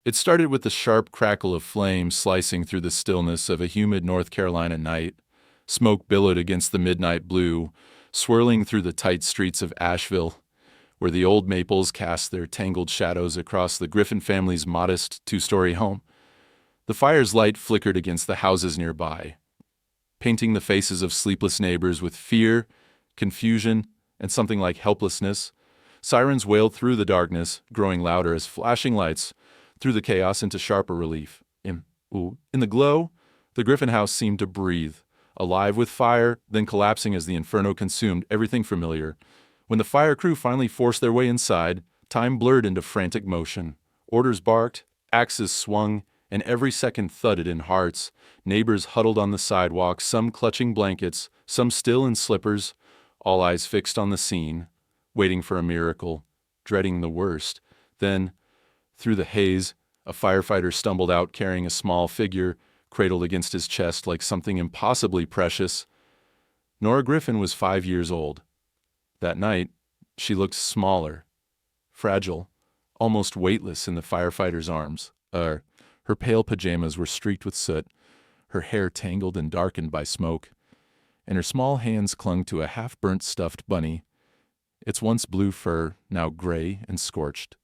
It started with the sharp crackle of flame slicing through the stillness of a humid North Carolina night. Smoke billowed against the midnight blue, swirling through the tight streets of Asheville, where the old maples cast their tangled shadows across the Griffin family's modest two-story home. The fire's light flickered against the houses nearby, painting the faces of sleepless neighbors with fear, confusion, and something like helplessness. Sirens wailed through the darkness, growing louder as flashing lights threw the chaos into sharper relief. In the glow, the Griffin house seemed to breathe, alive with fire, then collapsing as the inferno consumed everything familiar. When the fire crew finally forced their way inside, time blurred into frantic motion. Orders barked, axes swung, and every second thudded in hearts. Neighbors huddled on the sidewalk, some clutching blankets, some still in slippers, all eyes fixed on the scene, waiting for a miracle, dreading the worst. Then, through the haze, a firefighter stumbled out carrying a small figure, cradled against his chest like something impossibly precious. Nora Griffin was 5 years old. That night, she looked smaller, fragile, almost weightless in the firefighter's arms. Her pale pajamas were streaked with soot, her hair tangled and darkened by smoke, and her small hands clung to a half-burnt stuffed bunny, its once blue fur now gray and scorched.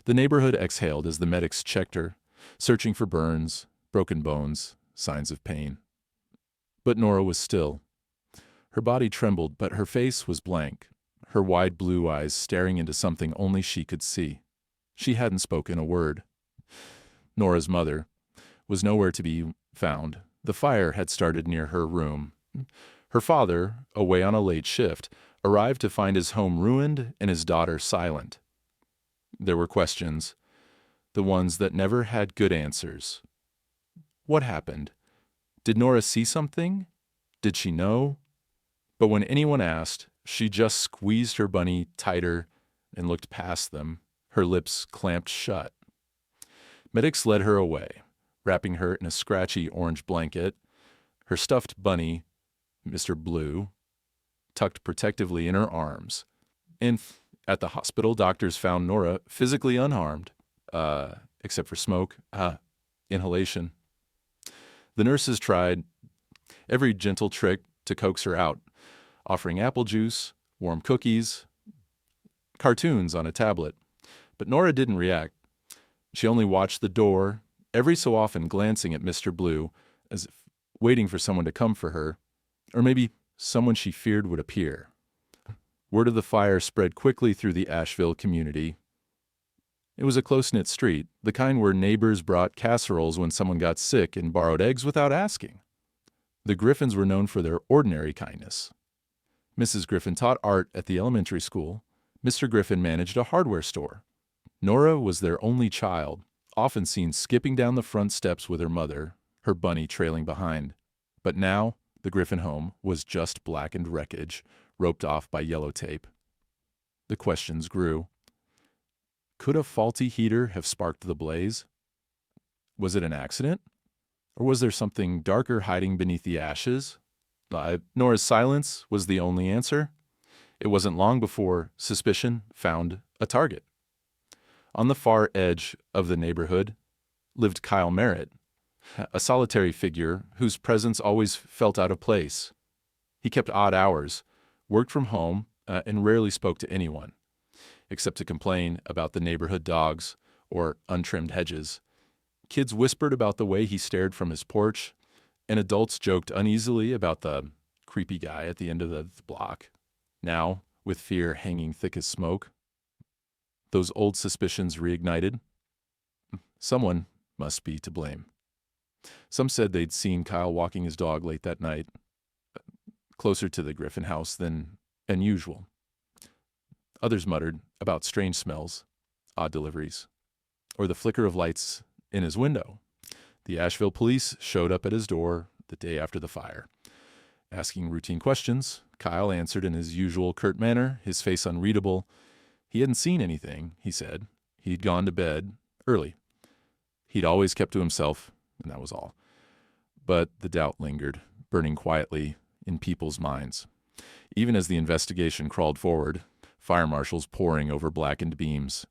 The neighborhood exhaled as the medics checked her, searching for burns, broken bones, signs of pain. But Nora was still. Her body trembled, but her face was blank, her wide blue eyes staring into something only she could see. She hadn't spoken a word. Nora's mother was nowhere to be found. The fire had started near her room. Her father, away on a late shift, arrived to find his home ruined and his daughter silent. There were questions, the ones that never had good answers. What happened? Did Nora see something? Did she know? But when anyone asked, she just squeezed her bunny tighter and looked past them, her lips clamped shut. Medics led her away, wrapping her in a scratchy orange blanket, her stuffed bunny, Mr. Blue, tucked protectively in her arms. And at the hospital, doctors found Nora physically unharmed, except for smoke, inhalation. The nurses tried every gentle trick to coax her out, offering apple juice, warm cookies, cartoons on a tablet. But Nora didn't react. She only watched the door, every so often glancing at Mr. Blue, as if waiting for someone to come for her, or maybe someone she feared would appear. Word of the fire spread quickly through the Asheville community. It was a close-knit street, the kind where neighbors brought casseroles when someone got sick and borrowed eggs without asking. The Griffins were known for their ordinary kindness. Mrs. Griffin taught art at the elementary school. Mr. Griffin managed a hardware store. Nora was their only child, often seen skipping down the front steps with her mother, her bunny trailing behind. But now, the Griffin home was just blackened wreckage, roped off by yellow tape. The questions grew. Could a faulty heater have sparked the blaze? Was it an accident? Or was there something darker hiding beneath the ashes? Nora's silence was the only answer. It wasn't long before suspicion found a target. On the far edge of the neighborhood lived Kyle Merritt, a solitary figure whose presence always felt out of place. He kept odd hours, worked from home, and rarely spoke to anyone, except to complain about the neighborhood dogs or untrimmed hedges. Kids whispered about the way he stared from his porch, and adults joked uneasily about the creepy guy at the end of the block. Now, with fear hanging thick as smoke, those old suspicions reignited. Someone must be to blame. Some said they'd seen Kyle walking his dog late that night, closer to the Griffin house than usual. Others muttered about strange smells, odd deliveries, or the flicker of lights in his window. The Asheville police showed up at his door the day after the fire. Asking routine questions, Kyle answered in his usual curt manner, his face unreadable. He hadn't seen anything, he said. He'd gone to bed early. He'd always kept to himself, and that was all. But the doubt lingered, burning quietly in people's minds. Even as the investigation crawled forward, fire marshals poring over blackened beams,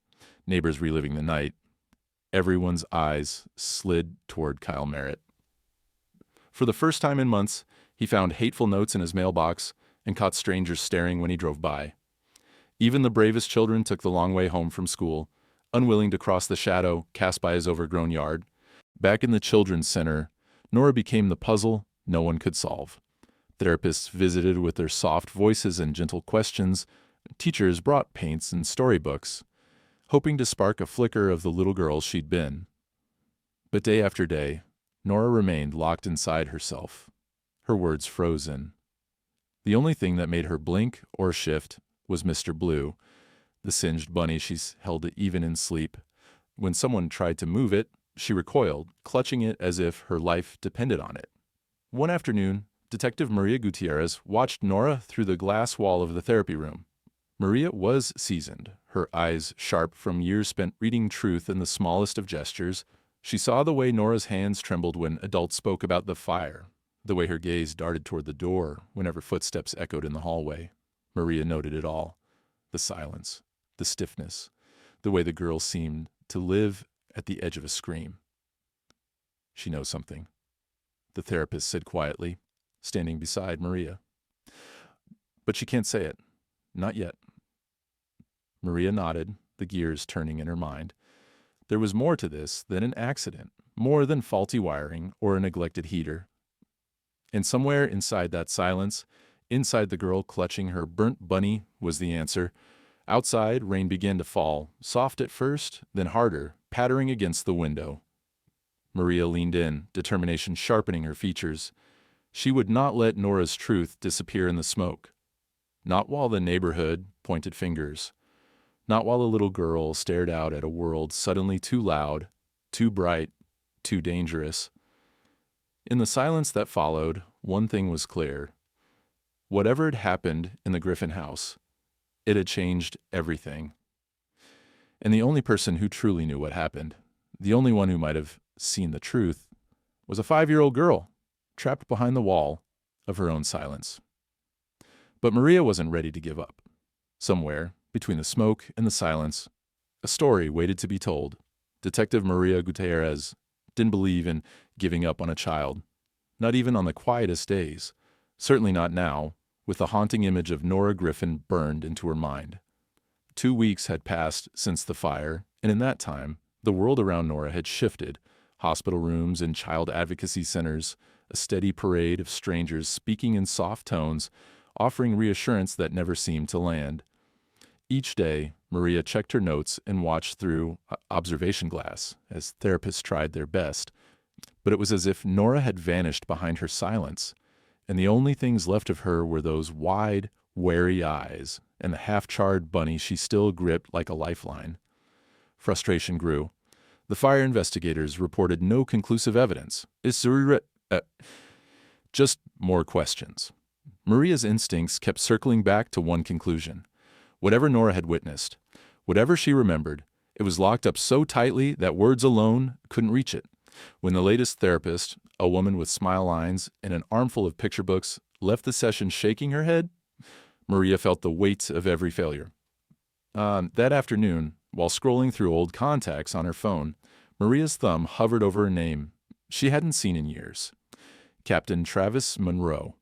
neighbors reliving the night, Everyone's eyes slid toward Kyle Merritt. For the first time in months, he found hateful notes in his mailbox and caught strangers staring when he drove by. Even the bravest children took the long way home from school, unwilling to cross the shadow cast by his overgrown yard. Back in the children's center, Nora became the puzzle no one could solve. Therapists visited with their soft voices and gentle questions. Teachers brought paints and storybooks, hoping to spark a flicker of the little girl she'd been. But day after day, Nora remained locked inside herself, her words frozen. The only thing that made her blink or shift was Mr. Blue, the singed bunny she's held even in sleep. When someone tried to move it, she recoiled, clutching it as if her life depended on it. One afternoon, Detective Maria Gutierrez watched Nora through the glass wall of the therapy room. Maria was seasoned, her eyes sharp from years spent reading truth in the smallest of gestures. She saw the way Nora's hands trembled when adults spoke about the fire, the way her gaze darted toward the door whenever footsteps echoed in the hallway. Maria noted it all: the silence, the stiffness, the way the girl seemed to live at the edge of a scream. "She knows something," the therapist said quietly, standing beside Maria. "But she can't say it. Not yet." Maria nodded, the gears turning in her mind. There was more to this than an accident, more than faulty wiring or a neglected heater. And somewhere inside that silence, inside the girl clutching her burnt bunny, was the answer. Outside, rain began to fall, soft at first, then harder, pattering against the window. Maria leaned in, determination sharpening her features. She would not let Nora's truth disappear in the smoke. Not while the neighborhood pointed fingers. Not while a little girl stared out at a world suddenly too loud, too bright, too dangerous. In the silence that followed, one thing was clear. Whatever had happened in the Griffin house, it had changed everything. And the only person who truly knew what happened, the only one who might have seen the truth, was a 5-year-old girl, trapped behind the wall of her own silence. But Maria wasn't ready to give up. Somewhere, between the smoke and the silence, a story waited to be told. Detective Maria Gutierrez didn't believe in giving up on a child, not even on the quietest days, certainly not now, with the haunting image of Nora Griffin burned into her mind. 2 weeks had passed since the fire, and in that time, the world around Nora had shifted. Hospital rooms and child advocacy centers, a steady parade of strangers speaking in soft tones, offering reassurance that never seemed to land. Each day, Maria checked her notes and watched through observation glass as therapists tried their best. But it was as if Nora had vanished behind her silence, and the only things left of her were those wide, wary eyes and the half-charred bunny she still gripped like a lifeline. Frustration grew. The fire investigators reported no conclusive evidence. Just more questions. Maria's instincts kept circling back to one conclusion. Whatever Nora had witnessed, whatever she remembered, it was locked up so tightly that words alone couldn't reach it. When the latest therapist, a woman with smile lines and an armful of picture books, left the session shaking her head, Maria felt the weight of every failure. That afternoon, while scrolling through old contacts on her phone, Maria's thumb hovered over a name she hadn't seen in years. Captain Travis Monroe,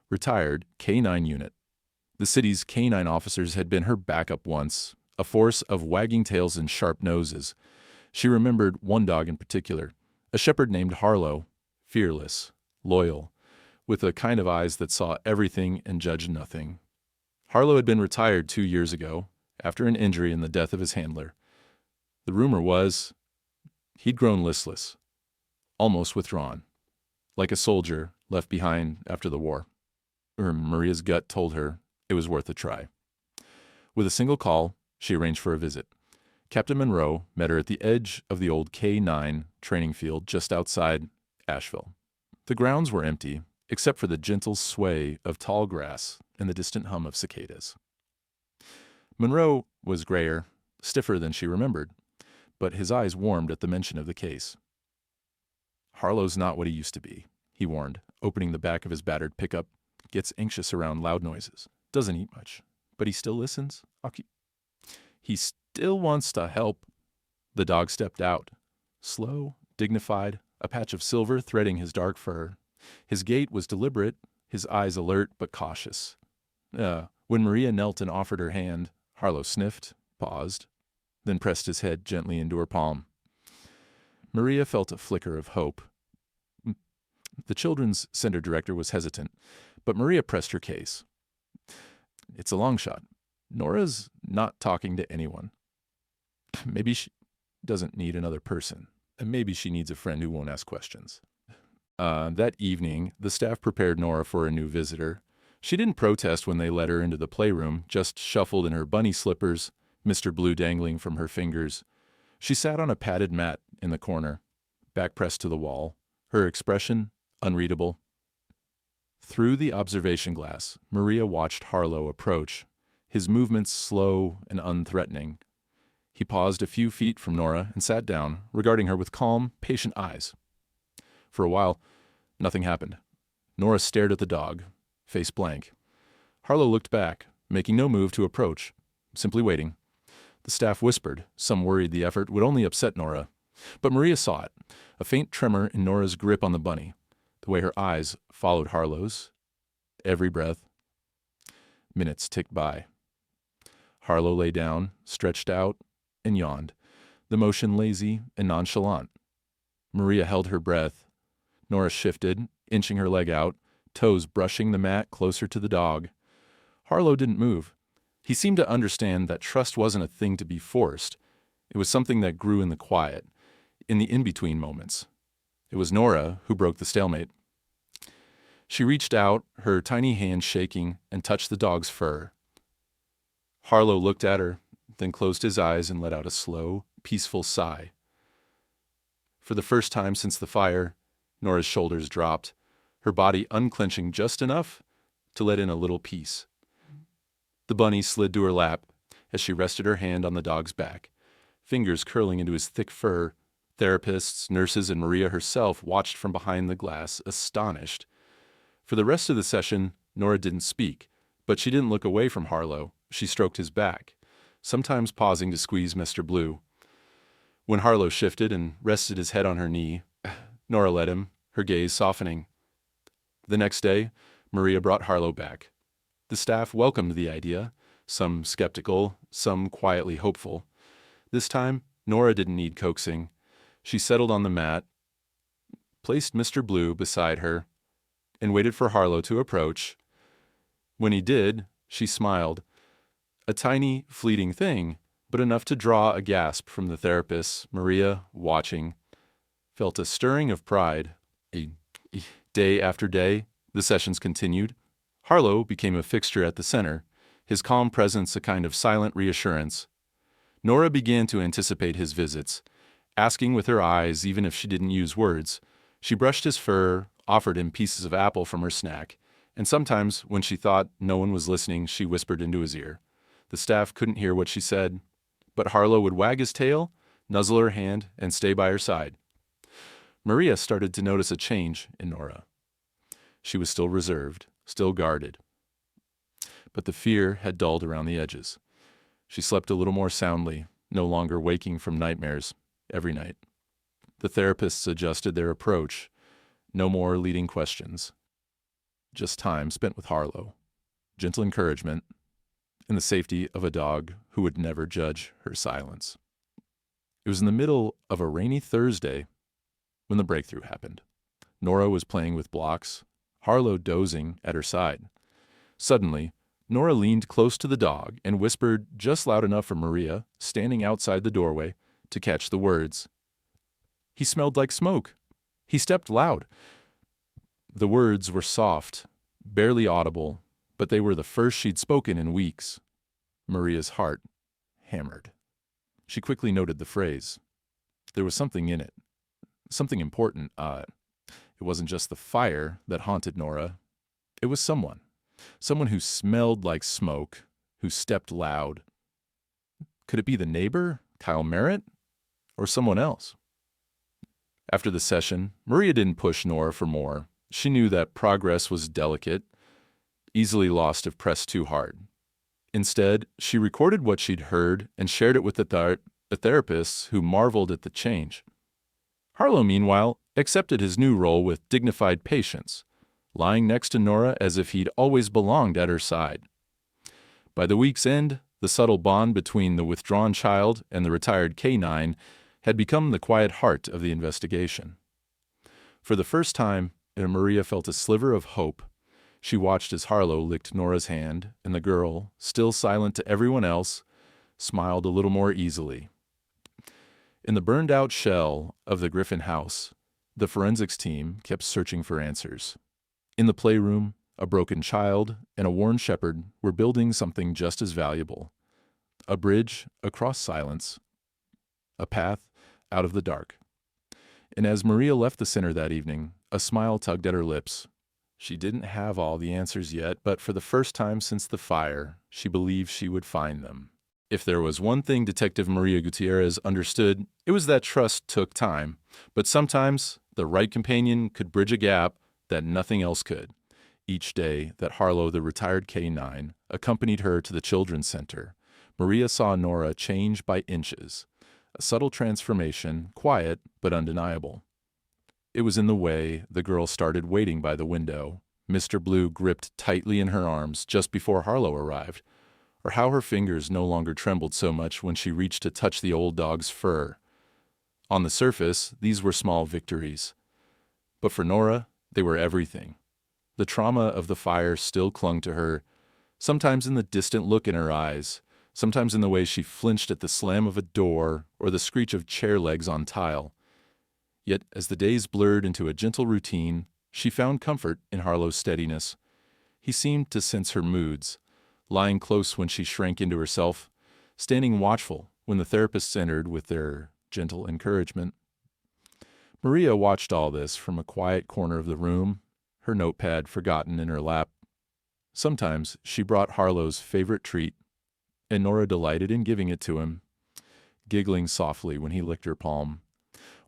retired K-9 unit. The city's K-9 officers had been her backup once, a force of wagging tails and sharp noses. She remembered one dog in particular, a shepherd named Harlow, fearless, loyal, with a kind of eyes that saw everything and judged nothing. Harlow had been retired 2 years ago, after an injury and the death of his handler. The rumor was he'd grown listless, almost withdrawn, like a soldier left behind after the war. Maria's gut told her it was worth a try. With a single call, she arranged for a visit. Captain Monroe met her at the edge of the old K-9 training field just outside Asheville. The grounds were empty, except for the gentle sway of tall grass and the distant hum of cicadas. Monroe was grayer, stiffer than she remembered, but his eyes warmed at the mention of the case. "Harlow's not what he used to be," he warned, opening the back of his battered pickup. "Gets anxious around loud noises. Doesn't eat much, but he still listens. He still wants to help." The dog stepped out, slow, dignified, a patch of silver threading his dark fur. His gait was deliberate, his eyes alert but cautious. When Maria knelt and offered her hand, Harlow sniffed, paused, then pressed his head gently into her palm. Maria felt a flicker of hope. The children's center director was hesitant, but Maria pressed her case. It's a long shot. Nora's not talking to anyone. Maybe she doesn't need another person. And maybe she needs a friend who won't ask questions. That evening, the staff prepared Nora for a new visitor. She didn't protest when they let her into the playroom, just shuffled in her bunny slippers, Mr. Blue dangling from her fingers. She sat on a padded mat in the corner, back pressed to the wall, her expression unreadable. Through the observation glass, Maria watched Harlow approach, his movements slow and unthreatening. He paused a few feet from Nora and sat down, regarding her with calm, patient eyes. For a while, nothing happened. Nora stared at the dog, face blank. Harlow looked back, making no move to approach, simply waiting. The staff whispered, some worried the effort would only upset Nora. But Maria saw it, a faint tremor in Nora's grip on the bunny, the way her eyes followed Harlow's. Every breath. Minutes ticked by. Harlow lay down, stretched out, and yawned, the motion lazy and nonchalant. Maria held her breath. Nora shifted, inching her leg out, toes brushing the mat closer to the dog. Harlow didn't move. He seemed to understand that trust wasn't a thing to be forced. It was something that grew in the quiet, in the in-between moments. It was Nora who broke the stalemate. She reached out, her tiny hand shaking, and touched the dog's fur. Harlow looked at her, then closed his eyes and let out a slow, peaceful sigh. For the first time since the fire, Nora's shoulders dropped, her body unclenching just enough to let in a little peace. The bunny slid to her lap as she rested her hand on the dog's back, fingers curling into his thick fur. Therapists, nurses, and Maria herself watched from behind the glass, astonished. For the rest of the session, Nora didn't speak, but she didn't look away from Harlow. She stroked his back, sometimes pausing to squeeze Mr. Blue. When Harlow shifted and rested his head on her knee, Nora let him, her gaze softening. The next day, Maria brought Harlow back. The staff welcomed the idea, some skeptical, some quietly hopeful. This time, Nora didn't need coaxing. She settled on the mat, placed Mr. Blue beside her, and waited for Harlow to approach. When he did, she smiled. A tiny, fleeting thing, but enough to draw a gasp from the therapists. Maria, watching, felt a stirring of pride. Day after day, the sessions continued. Harlow became a fixture at the center, his calm presence a kind of silent reassurance. Nora began to anticipate his visits, asking with her eyes even if she didn't use words. She brushed his fur, offered him pieces of apple from her snack, and sometimes, when she thought no one was listening, she whispered into his ear. The staff couldn't hear what she said, but Harlow would wag his tail, nuzzle her hand, and stay by her side. Maria started to notice a change in Nora. She was still reserved, still guarded. But the fear had dulled around the edges. She slept a little more soundly, no longer waking from nightmares every night. The therapists adjusted their approach. No more leading questions. Just time spent with Harlow, gentle encouragement, and the safety of a dog who would never judge her silence. It was in the middle of a rainy Thursday when the breakthrough happened. Nora was playing with blocks, Harlow dozing at her side. Suddenly, Nora leaned close to the dog and whispered just loud enough for Maria, standing outside the doorway, to catch the words. "He smelled like smoke. He stepped loud." The words were soft, barely audible, but they were the first she'd spoken in weeks. Maria's heart hammered. She quickly noted the phrase. There was something in it, something important. It wasn't just the fire that haunted Nora. It was someone who smelled like smoke, who stepped loud. Could it be the neighbor, Kyle Merritt, or someone else? After the session, Maria didn't push Nora for more. She knew that progress was delicate, easily lost if pressed too hard. Instead, she recorded what she'd heard and shared it with the therapists who marveled at the change. Harlow, meanwhile, accepted his new role with dignified patience, lying next to Nora as if he'd always belonged at her side. By the week's end, the subtle bond between the withdrawn child and the retired K-9 had become the quiet heart of the investigation. For the first time, Maria felt a sliver of hope. She watched as Harlow licked Nora's hand, and the girl, still silent to everyone else, smiled a little more easily. In the burned-out shell of the Griffin house, the forensics team kept searching for answers. In the playroom, a broken child and a worn shepherd were building something just as valuable. A bridge across silence, a path out of the dark. And as Maria left the center that evening, a smile tugged at her lips. She didn't have all the answers yet, but for the first time since the fire, she believed she would find them. If there was one thing Detective Maria Gutierrez understood, it was that trust took time, but sometimes the right companion could bridge a gap that nothing else could. Each day that Harlow, the retired K-9, accompanied her to the Children's Center, Maria saw Nora change by inches. A subtle transformation, quiet but undeniable. It was in the way the girl started waiting by the window, Mr. Blue gripped tightly in her arms just before Harlow arrived, or how her fingers no longer trembled so much when she reached to touch the old dog's fur. On the surface, these were small victories. But for Nora, they were everything. The trauma of the fire still clung to her, sometimes in the distant look in her eyes, sometimes in the way she flinched at the slam of a door or the screech of chair legs on tile. Yet, as the days blurred into a gentle routine, she found comfort in Harlow's steadiness. He seemed to sense her moods, lying close when she shrank into herself, standing watchful when the therapists entered with their gentle encouragement. Maria watched all this from a quiet corner of the room, her notepad forgotten in her lap. Sometimes she brought Harlow's favorite treat, and Nora delighted in giving it to him, giggling softly when he licked her palm.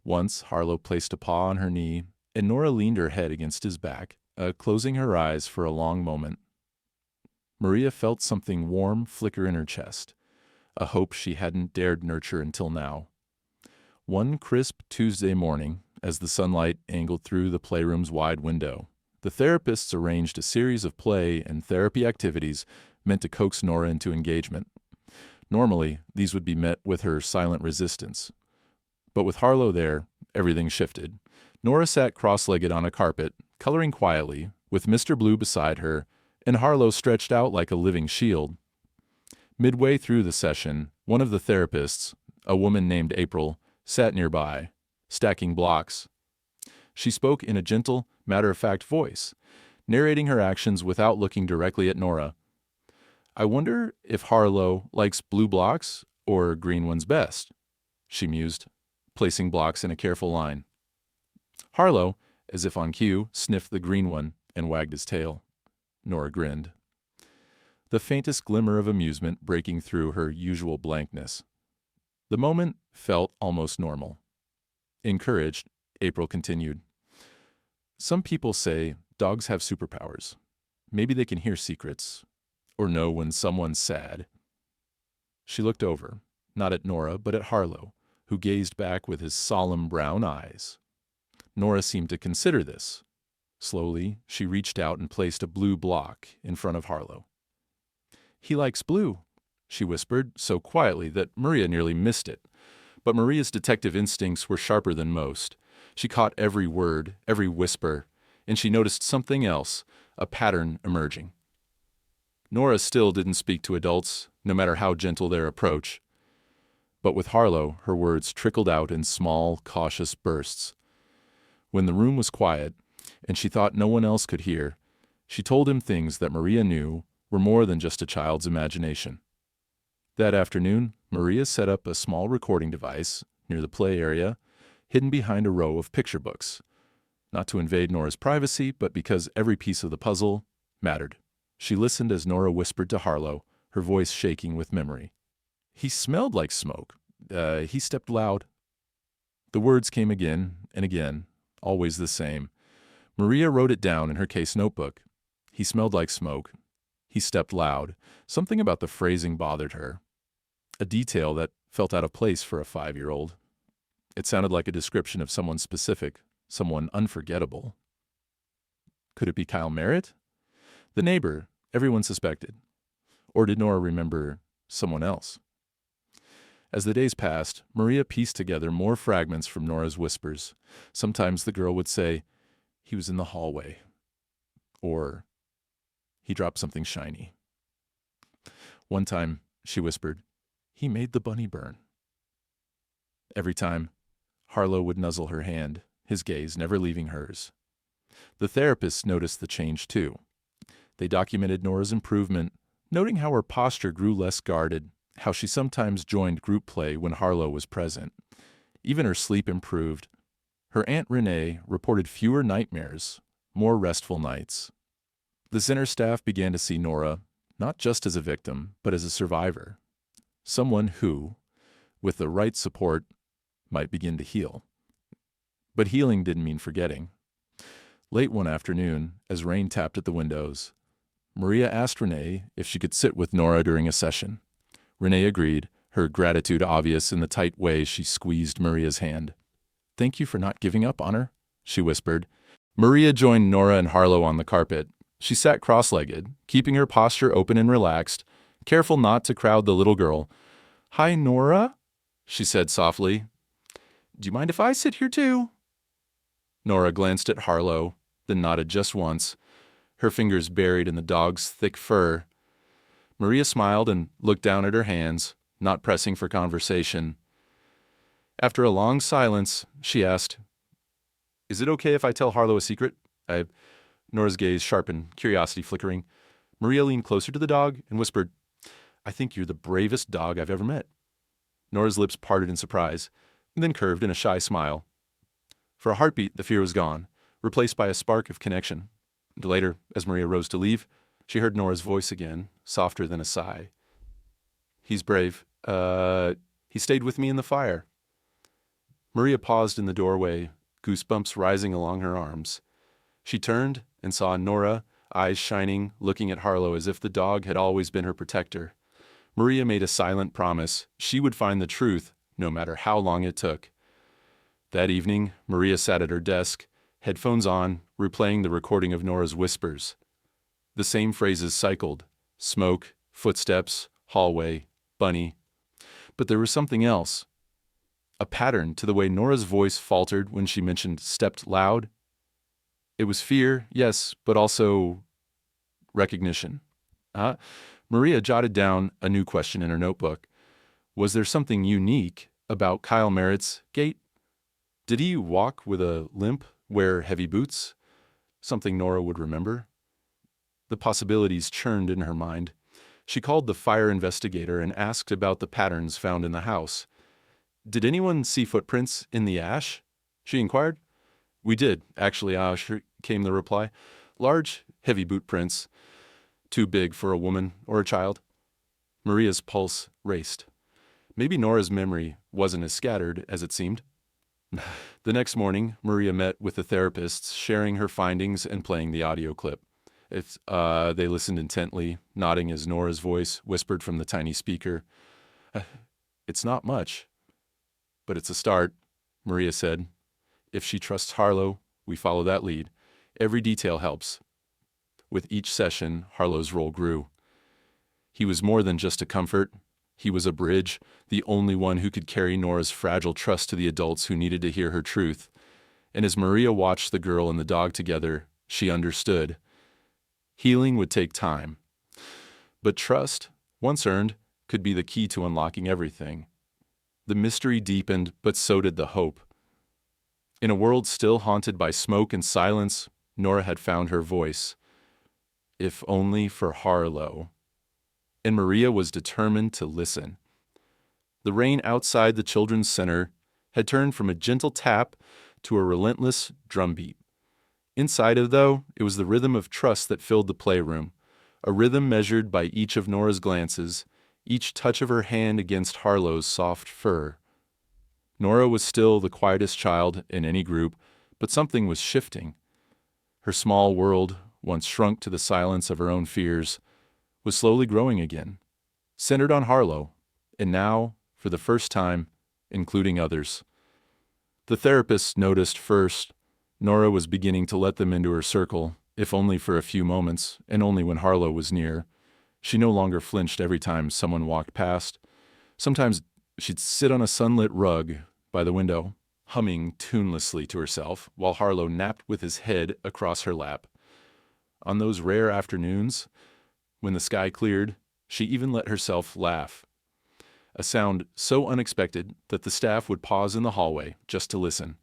Once, Harlow placed a paw on her knee, and Nora leaned her head against his back, closing her eyes for a long moment. Maria felt something warm flicker in her chest, a hope she hadn't dared nurture until now. One crisp Tuesday morning, as the sunlight angled through the playroom's wide window, the therapists arranged a series of play and therapy activities meant to coax Nora into engagement. Normally, these would be met with her silent resistance. But with Harlow there, everything shifted. Nora sat cross-legged on a carpet, coloring quietly, with Mr. Blue beside her, and Harlow stretched out like a living shield. Midway through the session, one of the therapists, a woman named April, sat nearby, stacking blocks. She spoke in a gentle, matter-of-fact voice, narrating her actions without looking directly at Nora. "I wonder if Harlow likes blue blocks or green ones best," she mused, placing blocks in a careful line. Harlow, as if on cue, sniffed the green one and wagged his tail. Nora grinned, the faintest glimmer of amusement breaking through her usual blankness. The moment felt almost normal. Encouraged, April continued, "Some people say dogs have superpowers. Maybe they can hear secrets, or know when someone's sad." She looked over, not at Nora, but at Harlow, who gazed back with his solemn brown eyes. Nora seemed to consider this. Slowly, she reached out and placed a blue block in front of Harlow. "He likes blue," she whispered, so quietly that Maria nearly missed it. But Maria's detective instincts were sharper than most. She caught every word, every whisper, and she noticed something else, a pattern emerging. Nora still didn't speak to adults, no matter how gentle their approach. But with Harlow, her words trickled out in small, cautious bursts. When the room was quiet, and she thought no one else could hear, she told him things that Maria knew were more than just a child's imagination. That afternoon, Maria set up a small recording device near the play area, hidden behind a row of picture books, not to invade Nora's privacy, but because every piece of the puzzle mattered. She listened as Nora whispered to Harlow, her voice shaking with memory. "He smelled like smoke. He stepped loud." The words came again and again, always the same. Maria wrote it down in her case notebook. He smelled like smoke. He stepped loud. Something about the phrasing bothered her. A detail that felt out of place for a 5-year-old. It sounded like a description of someone specific, someone unforgettable. Could it be Kyle Merritt? The neighbor everyone suspected. Or did Nora remember someone else? As the days passed, Maria pieced together more fragments from Nora's whispers. Sometimes the girl would say, "He was in the hallway," or "He dropped something shiny." One time, she whispered, "He made the bunny burn." Every time, Harlow would nuzzle her hand, his gaze never leaving hers. The therapists noticed the change too. They documented Nora's improvement, noting how her posture grew less guarded, how she sometimes joined group play when Harlow was present. Even her sleep improved. Her Aunt Renee reported fewer nightmares, more restful nights. The center staff began to see Nora not just as a victim, but as a survivor. Someone who, with the right support, might begin to heal. But healing didn't mean forgetting. Late one afternoon, as rain tapped at the windows, Maria asked Renee if she could sit with Nora during a session. Renee agreed, her gratitude obvious in the tight way she squeezed Maria's hand. "Thank you for not giving up on her," she whispered. Maria joined Nora and Harlow on the carpet. She sat cross-legged, keeping her posture open and relaxed, careful not to crowd the little girl. "Hi, Nora," she said softly. "Do you mind if I sit here too?" Nora glanced at Harlow, then nodded just once, her fingers buried in the dog's thick fur. Maria smiled and looked down at her hands, not pressing for conversation. After a long silence, she asked, "Is it okay if I tell Harlow a secret?" Nora's gaze sharpened, curiosity flickering. Maria leaned closer to the dog and whispered, "I think you're the bravest dog I've ever met." Nora's lips parted in surprise, and then curved in a shy smile. For a heartbeat, the fear was gone, replaced by a spark of connection. And later, as Maria rose to leave, she heard Nora's voice again, softer than a sigh. "He's brave. He stayed with me in the fire." Maria paused in the doorway, goosebumps rising along her arms. She turned and saw Nora, eyes shining, looking at Harlow as if the dog had always been her protector. Maria made a silent promise she would find the truth, no matter how long it took. That evening, Maria sat at her desk, headphones on, replaying the recording of Nora's whispers. The same phrases cycled: smoke, footsteps, hallway, bunny. But there was something else. A pattern to the way Nora's voice faltered when she mentioned "stepped loud." It was fear, yes, but also recognition. Maria jotted down a new question in her notebook. Was there something unique about Kyle Merritt's gait? Did he walk with a limp, wear heavy boots? Something Nora would remember? The possibilities churned in her mind. She called the fire investigator and asked about the patterns found in the house. "Did anyone see footprints in the ash?" she inquired. "We did, actually, came the reply. "Large, heavy boot prints. Too big for a woman or a child." Maria's pulse raced. Maybe Nora's memory wasn't as scattered as it seemed. The next morning, Maria met with the therapists, sharing her findings and playing the audio clip. They listened intently, nodding as Nora's voice whispered from the tiny speaker. "It's not much, but it's a start," Maria said. "If she trusts Harlow, we follow that lead. Every detail helps." With each session, Harlow's role grew. He was more than just a comfort. He was a bridge, the only one who could carry Nora's fragile trust to the adults who needed to hear her truth. And as Maria watched the girl and the dog together, she understood. Healing would take time. But trust, once earned, could be the key to unlocking everything. The mystery deepened, but so did the hope. In a world still haunted by smoke and silence, Nora had found her voice. If only for Harlow. And Maria was determined to listen. The rain outside the children's center had turned from a gentle tap to a relentless drumbeat. Inside of, though, it was the rhythm of trust that filled the playroom, a rhythm measured by each of Nora's glances, each touch of her hand against Harlow's soft fur. Nora was still the quietest child in any group, but something was shifting. Her small world, once shrunk to the silence of her own fears, was slowly growing again, centered on Harlow, and now, for the first time, including others. The therapist noticed first. Nora was beginning to let them into her circle, if only for a few moments, and only when Harlow was near. She no longer flinched every time someone walked past. Sometimes she'd sit on a sunlit rug by the window, humming tunelessly to herself, while Harlow napped with his head across her lap. On those rare afternoons, when the sky cleared, she even let herself laugh. A sound so unexpected that the staff would pause in the hallway just to listen.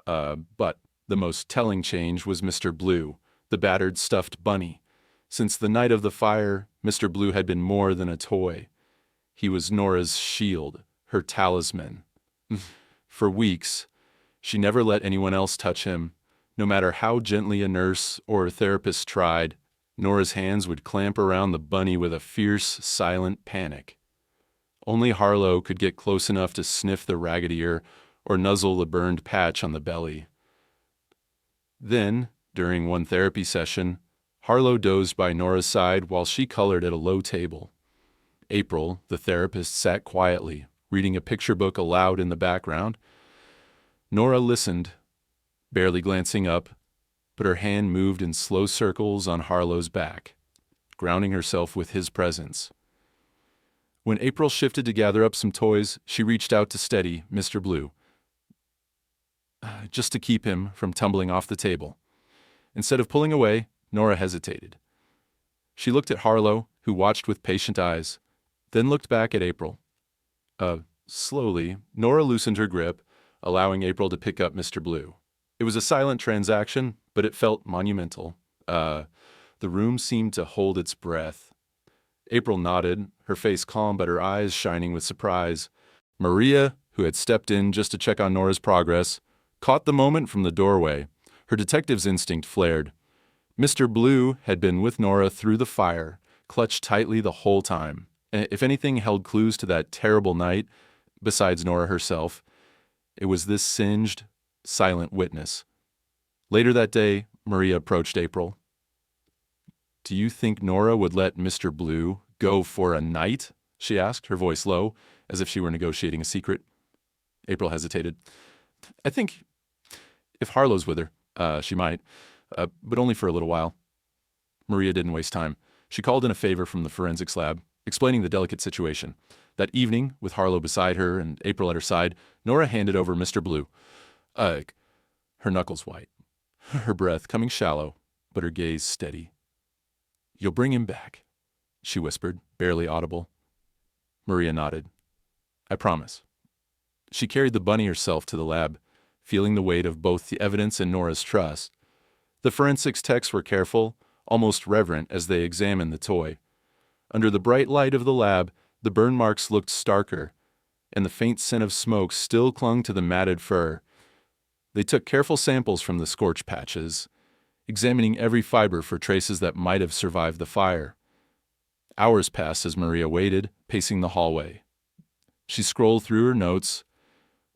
But the most telling change was Mr. Blue, the battered stuffed bunny. Since the night of the fire, Mr. Blue had been more than a toy. He was Nora's shield, her talisman. For weeks, she never let anyone else touch him. No matter how gently a nurse or a therapist tried, Nora's hands would clamp around the bunny with a fierce, silent panic. Only Harlow could get close enough to sniff the ragged ear or nuzzle the burned patch on the belly. Then, during one therapy session, Harlow dozed by Nora's side while she colored at a low table. April, the therapist, sat quietly, reading a picture book aloud in the background. Nora listened, barely glancing up, but her hand moved in slow circles on Harlow's back, grounding herself with his presence. When April shifted to gather up some toys, she reached out to steady Mr. Blue, just to keep him from tumbling off the table. Instead of pulling away, Nora hesitated. She looked at Harlow, who watched with patient eyes, then looked back at April. Slowly, Nora loosened her grip, allowing April to pick up Mr. Blue. It was a silent transaction, but it felt monumental. The room seemed to hold its breath. April nodded, her face calm but her eyes shining with surprise. Maria, who had stepped in just to check on Nora's progress, caught the moment from the doorway. Her detective's instinct flared. Mr. Blue had been with Nora through the fire, clutched tightly the whole time. If anything held clues to that terrible night, besides Nora herself, it was this singed, silent witness. Later that day, Maria approached April. "Do you think Nora would let Mr. Blue go for a night?" she asked, her voice low, as if she were negotiating a secret. April hesitated. "I think if Harlow's with her, she might, but only for a little while." Maria didn't waste time. She called in a favor from the forensics lab, explaining the delicate situation. That evening, with Harlow beside her and April at her side, Nora handed over Mr. Blue. Her knuckles white, her breath coming shallow, but her gaze steady. "You'll bring him back," she whispered, barely audible. Maria nodded. "I promise." She carried the bunny herself to the lab, feeling the weight of both the evidence and Nora's trust. The forensics techs were careful, almost reverent as they examined the toy. Under the bright light of the lab, the burn marks looked starker, and the faint scent of smoke still clung to the matted fur. They took careful samples from the scorch patches, examining every fiber for traces that might have survived the fire. Hours passed as Maria waited, pacing the hallway. She scrolled through her notes,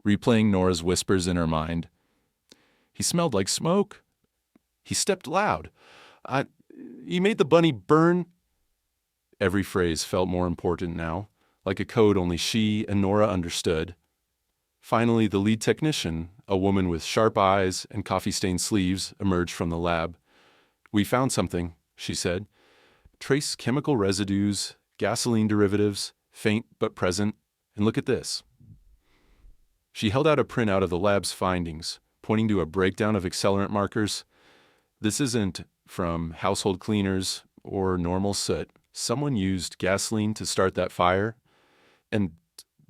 replaying Nora's whispers in her mind. "He smelled like smoke. He stepped loud. He made the bunny burn." Every phrase felt more important now, like a code only she and Nora understood. Finally, the lead technician, a woman with sharp eyes and coffee-stained sleeves, emerged from the lab. "We found something," she said. "Trace chemical residues, gasoline derivatives, faint but present, and look at this." She held out a printout of the lab's findings, pointing to a breakdown of accelerant markers. "This isn't from household cleaners or normal soot. Someone used gasoline to start that fire, and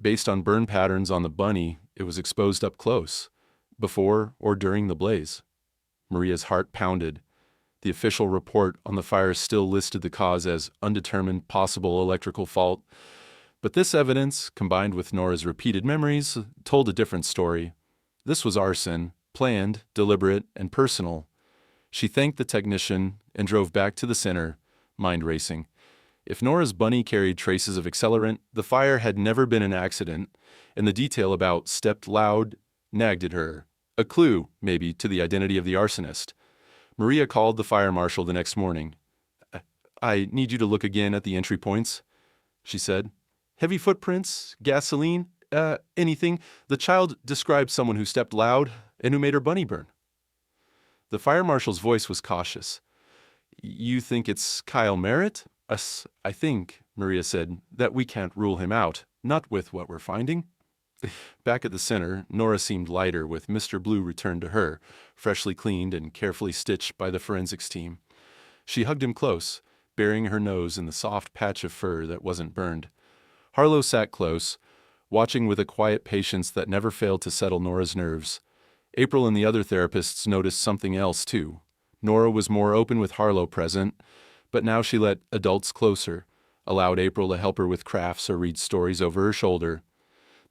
based on burn patterns on the bunny, it was exposed up close, before or during the blaze." Maria's heart pounded. The official report on the fire still listed the cause as undetermined possible electrical fault. But this evidence, combined with Nora's repeated memories, told a different story. This was arson, planned, deliberate, and personal. She thanked the technician and drove back to the center, mind racing. If Nora's bunny carried traces of accelerant, the fire had never been an accident, and the detail about stepped loud nagged at her. A clue, maybe, to the identity of the arsonist. Maria called the fire marshal the next morning. "I need you to look again at the entry points," she said. "Heavy footprints, gasoline, Anything. The child described someone who stepped loud and who made her bunny burn. The fire marshal's voice was cautious. You think it's Kyle Merritt? Us, I think, Maria said, that we can't rule him out, not with what we're finding. Back at the center, Nora seemed lighter with Mr. Blue returned to her, freshly cleaned and carefully stitched by the forensics team. She hugged him close, burying her nose in the soft patch of fur that wasn't burned. Harlow sat close, watching with a quiet patience that never failed to settle Nora's nerves. April and the other therapists noticed something else, too. Nora was more open with Harlow present, but now she let adults closer, allowed April to help her with crafts or read stories over her shoulder.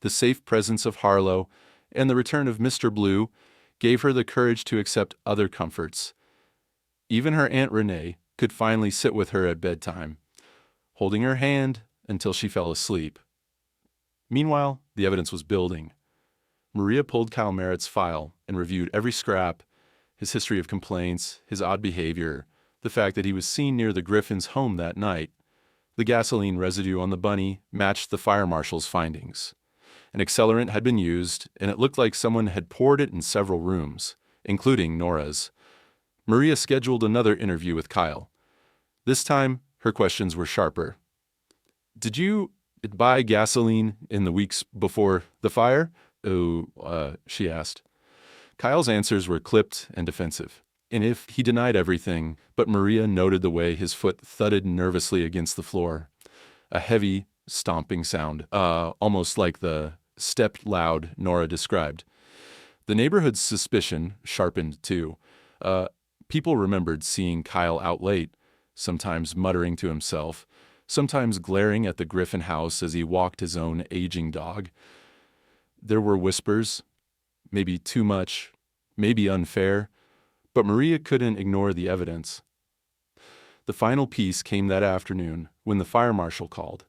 The safe presence of Harlow and the return of Mr. Blue gave her the courage to accept other comforts. Even her Aunt Renee could finally sit with her at bedtime, holding her hand until she fell asleep. Meanwhile, the evidence was building. Maria pulled Kyle Merritt's file and reviewed every scrap, his history of complaints, his odd behavior, the fact that he was seen near the Griffins' home that night. The gasoline residue on the bunny matched the fire marshal's findings. An accelerant had been used, and it looked like someone had poured it in several rooms, including Nora's. Maria scheduled another interview with Kyle. This time, her questions were sharper. Did you buy gasoline in the weeks before the fire? She asked. Kyle's answers were clipped and defensive. And if he denied everything, but Maria noted the way his foot thudded nervously against the floor. A heavy, stomping sound, almost like the stepped loud Nora described. The neighborhood's suspicion sharpened, too. People remembered seeing Kyle out late, sometimes muttering to himself, sometimes glaring at the Griffin house as he walked his own aging dog. There were whispers, maybe too much, maybe unfair, but Maria couldn't ignore the evidence. The final piece came that afternoon when the fire marshal called.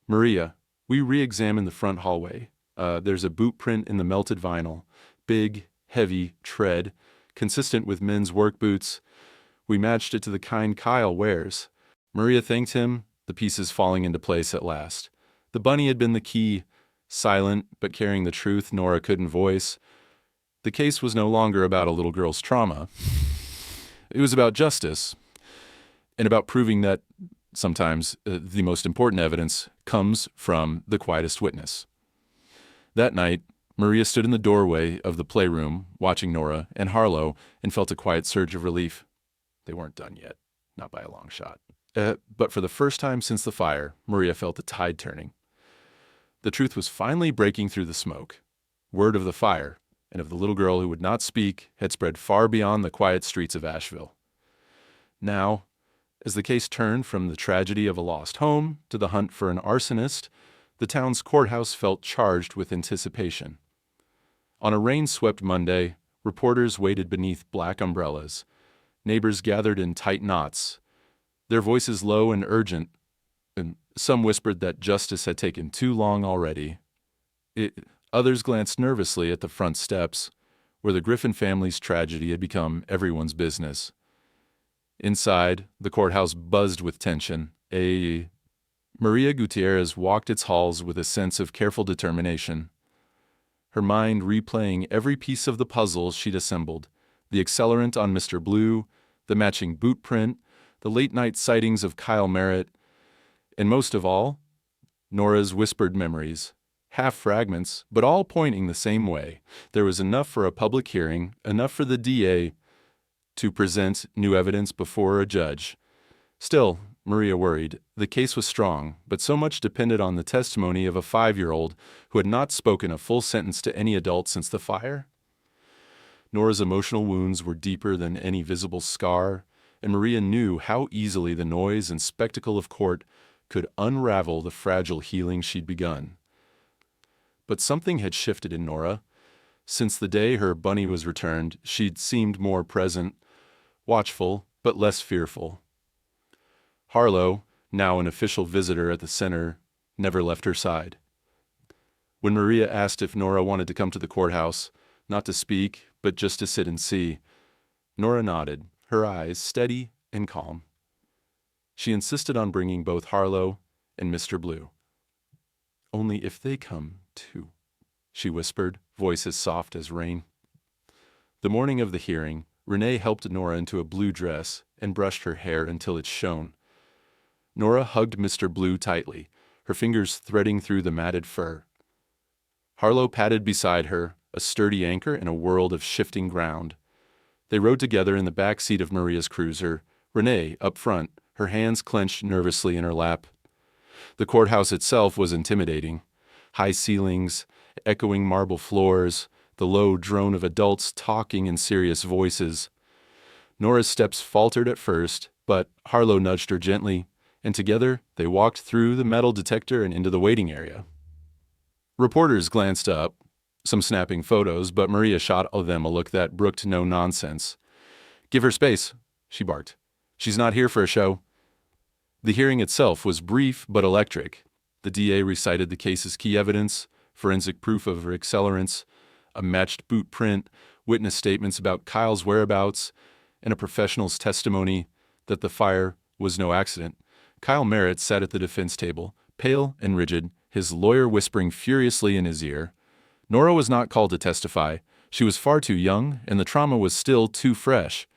Maria, we re-examined the front hallway. There's a boot print in the melted vinyl, big, heavy tread, consistent with men's work boots. We matched it to the kind Kyle wears. Maria thanked him, the pieces falling into place at last. The bunny had been the key, silent but carrying the truth Nora couldn't voice. The case was no longer about a little girl's trauma. It was about justice, and about proving that sometimes the most important evidence comes from the quietest witness. That night, Maria stood in the doorway of the playroom, watching Nora and Harlow, and felt a quiet surge of relief. They weren't done yet, not by a long shot. But for the first time since the fire, Maria felt the tide turning. The truth was finally breaking through the smoke. Word of the fire, and of the little girl who would not speak, had spread far beyond the quiet streets of Asheville. Now, as the case turned from the tragedy of a lost home to the hunt for an arsonist, the town's courthouse felt charged with anticipation. On a rain-swept Monday, reporters waited beneath black umbrellas. Neighbors gathered in tight knots, their voices low and urgent, and some whispered that justice had taken too long already. Others glanced nervously at the front steps, where the Griffin family's tragedy had become everyone's business. Inside, the courthouse buzzed with tension. Maria Gutierrez walked its halls with a sense of careful determination, her mind replaying every piece of the puzzle she'd assembled, the accelerant on Mr. Blue, the matching boot print, the late-night sightings of Kyle Merritt, and most of all, Nora's whispered memories, half fragments, but all pointing the same way. There was enough for a public hearing, enough for the DA to present new evidence before a judge. Still, Maria worried. The case was strong, but so much depended on the testimony of a 5-year-old who had not spoken a full sentence to any adult since the fire. Nora's emotional wounds were deeper than any visible scar, and Maria knew how easily the noise and spectacle of court could unravel the fragile healing she'd begun. But something had shifted in Nora. Since the day her bunny was returned, she'd seemed more present, watchful, but less fearful. Harlow, now an official visitor at the center, never left her side. When Maria asked if Nora wanted to come to the courthouse, not to speak, but just to sit and see, Nora nodded, her eyes steady and calm. She insisted on bringing both Harlow and Mr. Blue. Only if they come too," she whispered, voice as soft as rain. The morning of the hearing, Renee helped Nora into a blue dress and brushed her hair until it shone. Nora hugged Mr. Blue tightly, her fingers threading through the matted fur. Harlow padded beside her, a sturdy anchor in a world of shifting ground. They rode together in the back seat of Maria's cruiser, Renee up front, her hands clenched nervously in her lap. The courthouse itself was intimidating. High ceilings, echoing marble floors, the low drone of adults talking in serious voices. Nora's steps faltered at first, but Harlow nudged her gently, and together they walked through the metal detector and into the waiting area. Reporters glanced up, some snapping photos, but Maria shot them a look that brooked no nonsense. "Give her space," she barked. "She's not here for a show." The hearing itself was brief but electric. The DA recited the case's key evidence, forensic proof of her accelerants, a matched boot print, witness statements about Kyle's whereabouts, and a professional's testimony that the fire was no accident. Kyle Merritt sat at the defense table, pale and rigid, his lawyer whispering furiously in his ear. Nora was not called to testify. She was far too young, and the trauma was still too fresh.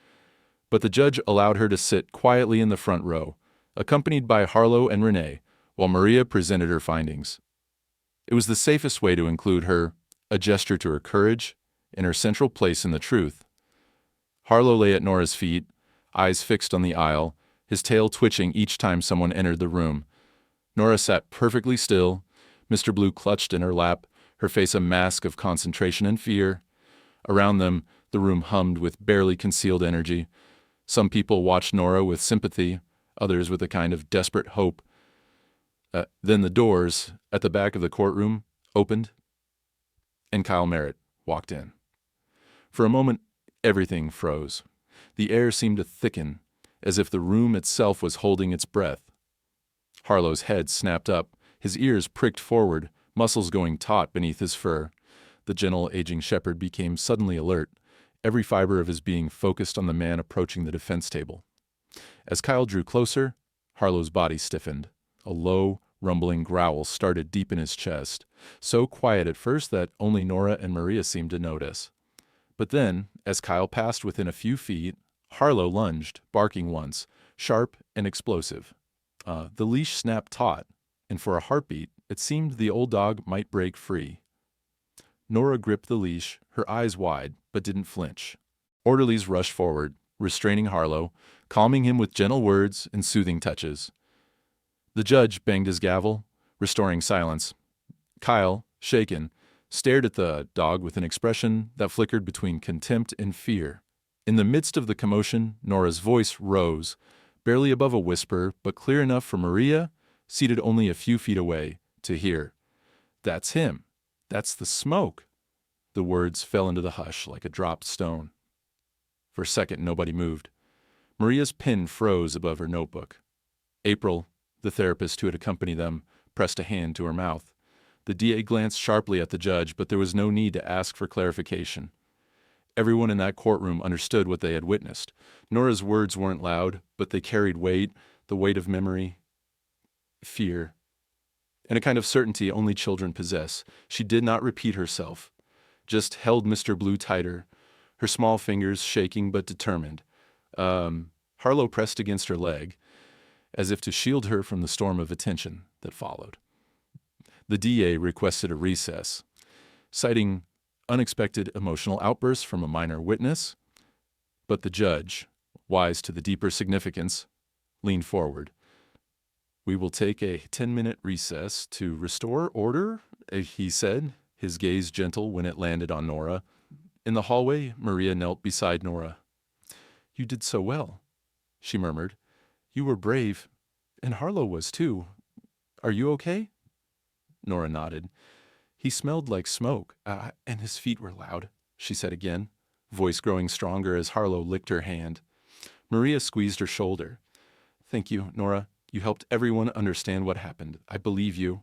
But the judge allowed her to sit quietly in the front row, accompanied by Harlow and Renee, while Maria presented her findings. It was the safest way to include her, a gesture to her courage, and her central place in the truth. Harlow lay at Nora's feet, eyes fixed on the aisle, his tail twitching each time someone entered the room. Nora sat perfectly still, Mr. Blue clutched in her lap, her face a mask of concentration and fear. Around them, the room hummed with barely concealed energy. Some people watched Nora with sympathy, others with a kind of desperate hope. Then the doors, at the back of the courtroom, opened, and Kyle Merritt walked in. For a moment, everything froze. The air seemed to thicken, as if the room itself was holding its breath. Harlow's head snapped up, his ears pricked forward, muscles going taut beneath his fur. The gentle, aging shepherd became suddenly alert, every fiber of his being focused on the man approaching the defense table. As Kyle drew closer, Harlow's body stiffened. A low, rumbling growl started deep in his chest, so quiet at first that only Nora and Maria seemed to notice. But then, as Kyle passed within a few feet, Harlow lunged, barking once, sharp and explosive. The leash snapped taut, and for a heartbeat, it seemed the old dog might break free. Nora gripped the leash, her eyes wide, but didn't flinch. Orderlies rushed forward, restraining Harlow, calming him with gentle words and soothing touches. The judge banged his gavel, restoring silence. Kyle, shaken, stared at the dog with an expression that flickered between contempt and fear. In the midst of the commotion, Nora's voice rose, barely above a whisper, but clear enough for Maria, seated only a few feet away, to hear. "That's him. That's the smoke." The words fell into the hush like a dropped stone. For a second, nobody moved. Maria's pen froze above her notebook. April, the therapist who had accompanied them, pressed a hand to her mouth. The DA glanced sharply at the judge, but there was no need to ask for clarification. Everyone in that courtroom understood what they had witnessed. Nora's words weren't loud, but they carried weight, the weight of memory, fear, and a kind of certainty only children possess. She did not repeat herself, just held Mr. Blue tighter, her small fingers shaking but determined. Harlow pressed against her leg, as if to shield her from the storm of attention that followed. The DA requested a recess, citing unexpected emotional outbursts from a minor witness, but the judge, wise to the deeper significance, leaned forward. "We will take a 10-minute recess to restore order," he said, his gaze gentle when it landed on Nora. In the hallway, Maria knelt beside Nora. "You did so well," she murmured. "You were brave, and Harlow was too. Are you okay?" Nora nodded. "He smelled like smoke, and his feet were loud," she said again, voice growing stronger as Harlow licked her hand. Maria squeezed her shoulder. "Thank you, Nora. You helped everyone understand what happened. I believe you."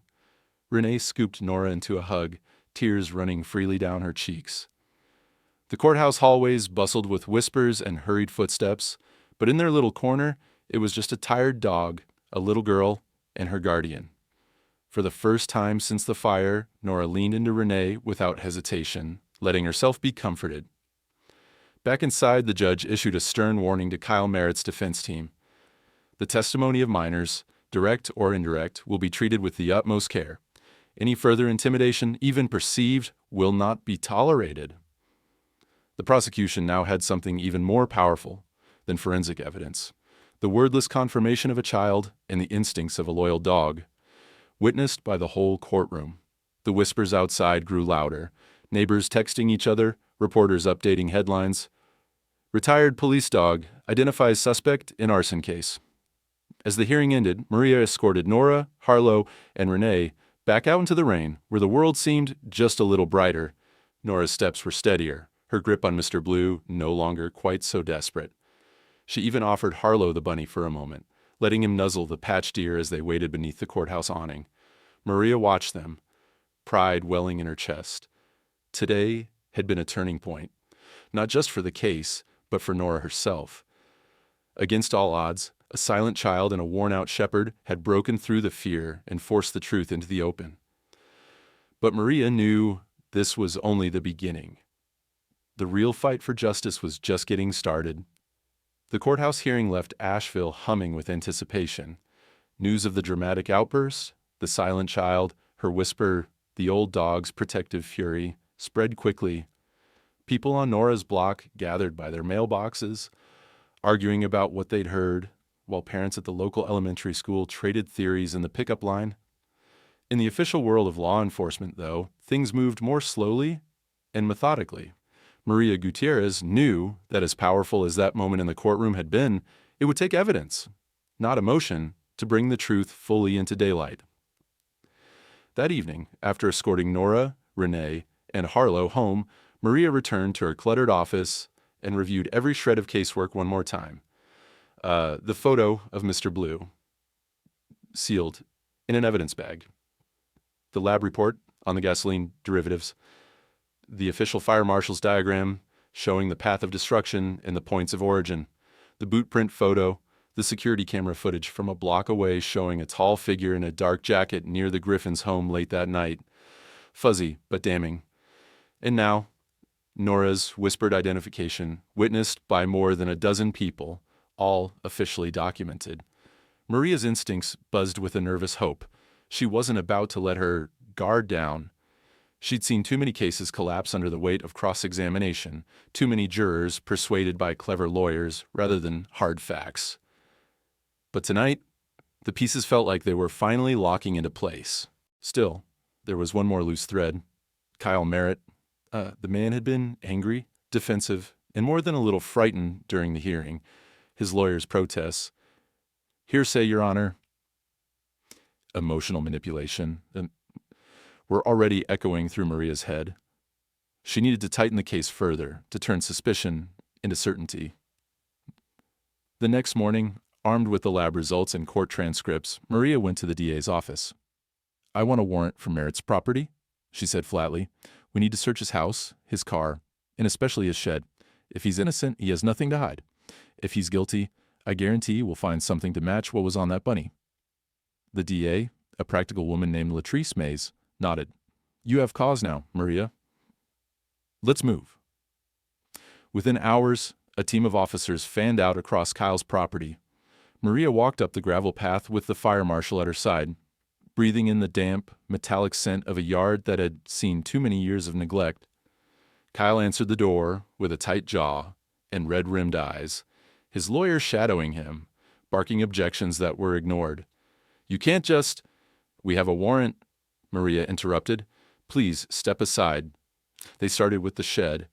Renee scooped Nora into a hug, tears running freely down her cheeks. The courthouse hallways bustled with whispers and hurried footsteps, but in their little corner, it was just a tired dog, a little girl, and her guardian. For the first time since the fire, Nora leaned into Renee without hesitation, letting herself be comforted. Back inside, the judge issued a stern warning to Kyle Merritt's defense team. The testimony of minors, direct or indirect, will be treated with the utmost care. Any further intimidation, even perceived, will not be tolerated. The prosecution now had something even more powerful than forensic evidence: the wordless confirmation of a child and the instincts of a loyal dog, witnessed by the whole courtroom. The whispers outside grew louder, neighbors texting each other, reporters updating headlines. Retired police dog identifies suspect in arson case. As the hearing ended, Maria escorted Nora, Harlow, and Renee back out into the rain, where the world seemed just a little brighter. Nora's steps were steadier, her grip on Mr. Blue no longer quite so desperate. She even offered Harlow the bunny for a moment, letting him nuzzle the patched ear as they waited beneath the courthouse awning. Maria watched them, pride welling in her chest. Today had been a turning point, not just for the case, but for Nora herself. Against all odds, a silent child and a worn-out shepherd had broken through the fear and forced the truth into the open. But Maria knew this was only the beginning. The real fight for justice was just getting started. The courthouse hearing left Asheville humming with anticipation. News of the dramatic outburst, the silent child, her whisper, the old dog's protective fury, spread quickly. People on Nora's block gathered by their mailboxes, arguing about what they'd heard, while parents at the local elementary school traded theories in the pickup line. In the official world of law enforcement, though, things moved more slowly and methodically. Maria Gutierrez knew that as powerful as that moment in the courtroom had been, it would take evidence, not emotion, to bring the truth fully into daylight. That evening, after escorting Nora, Renee, and Harlow home, Maria returned to her cluttered office and reviewed every shred of casework one more time. The photo of Mr. Blue, sealed in an evidence bag. The lab report on the gasoline derivatives. The official fire marshal's diagram showing the path of destruction and the points of origin. The boot print photo. The security camera footage from a block away showing a tall figure in a dark jacket near the Griffins' home late that night. Fuzzy, but damning. And now, Nora's whispered identification, witnessed by more than a dozen people, all officially documented. Maria's instincts buzzed with a nervous hope. She wasn't about to let her guard down. She'd seen too many cases collapse under the weight of cross-examination, too many jurors persuaded by clever lawyers rather than hard facts. But tonight, the pieces felt like they were finally locking into place. Still, there was one more loose thread. Kyle Merritt. The man had been angry, defensive, and more than a little frightened during the hearing. His lawyer's protests. Hearsay, Your Honor. Emotional manipulation. Were already echoing through Maria's head. She needed to tighten the case further, to turn suspicion into certainty. The next morning, armed with the lab results and court transcripts, Maria went to the DA's office. "I want a warrant for Merritt's property," she said flatly. "We need to search his house, his car, and especially his shed. If he's innocent, he has nothing to hide. If he's guilty, I guarantee we'll find something to match what was on that bunny." The DA, a practical woman named Latrice Mays, nodded. "You have cause now, Maria. Let's move." Within hours, a team of officers fanned out across Kyle's property. Maria walked up the gravel path with the fire marshal at her side, breathing in the damp, metallic scent of a yard that had seen too many years of neglect. Kyle answered the door with a tight jaw and red-rimmed eyes, his lawyer shadowing him, barking objections that were ignored. "You can't just—" "We have a warrant," Maria interrupted. "Please step aside." They started with the shed.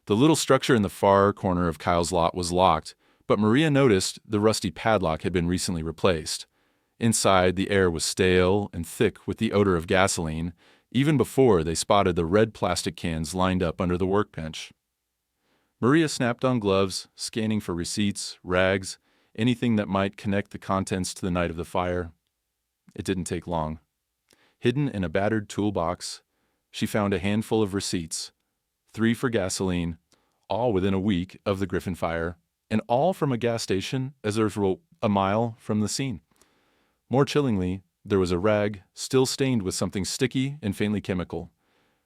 The little structure in the far corner of Kyle's lot was locked, but Maria noticed the rusty padlock had been recently replaced. Inside, the air was stale and thick with the odor of gasoline, even before they spotted the red plastic cans lined up under the workbench. Maria snapped on gloves, scanning for receipts, rags, anything that might connect the contents to the night of the fire. It didn't take long. Hidden in a battered toolbox, she found a handful of receipts, 3 for gasoline, all within a week of the Griffin fire, and all from a gas station as there was a mile from the scene. More chillingly, There was a rag, still stained with something sticky and faintly chemical.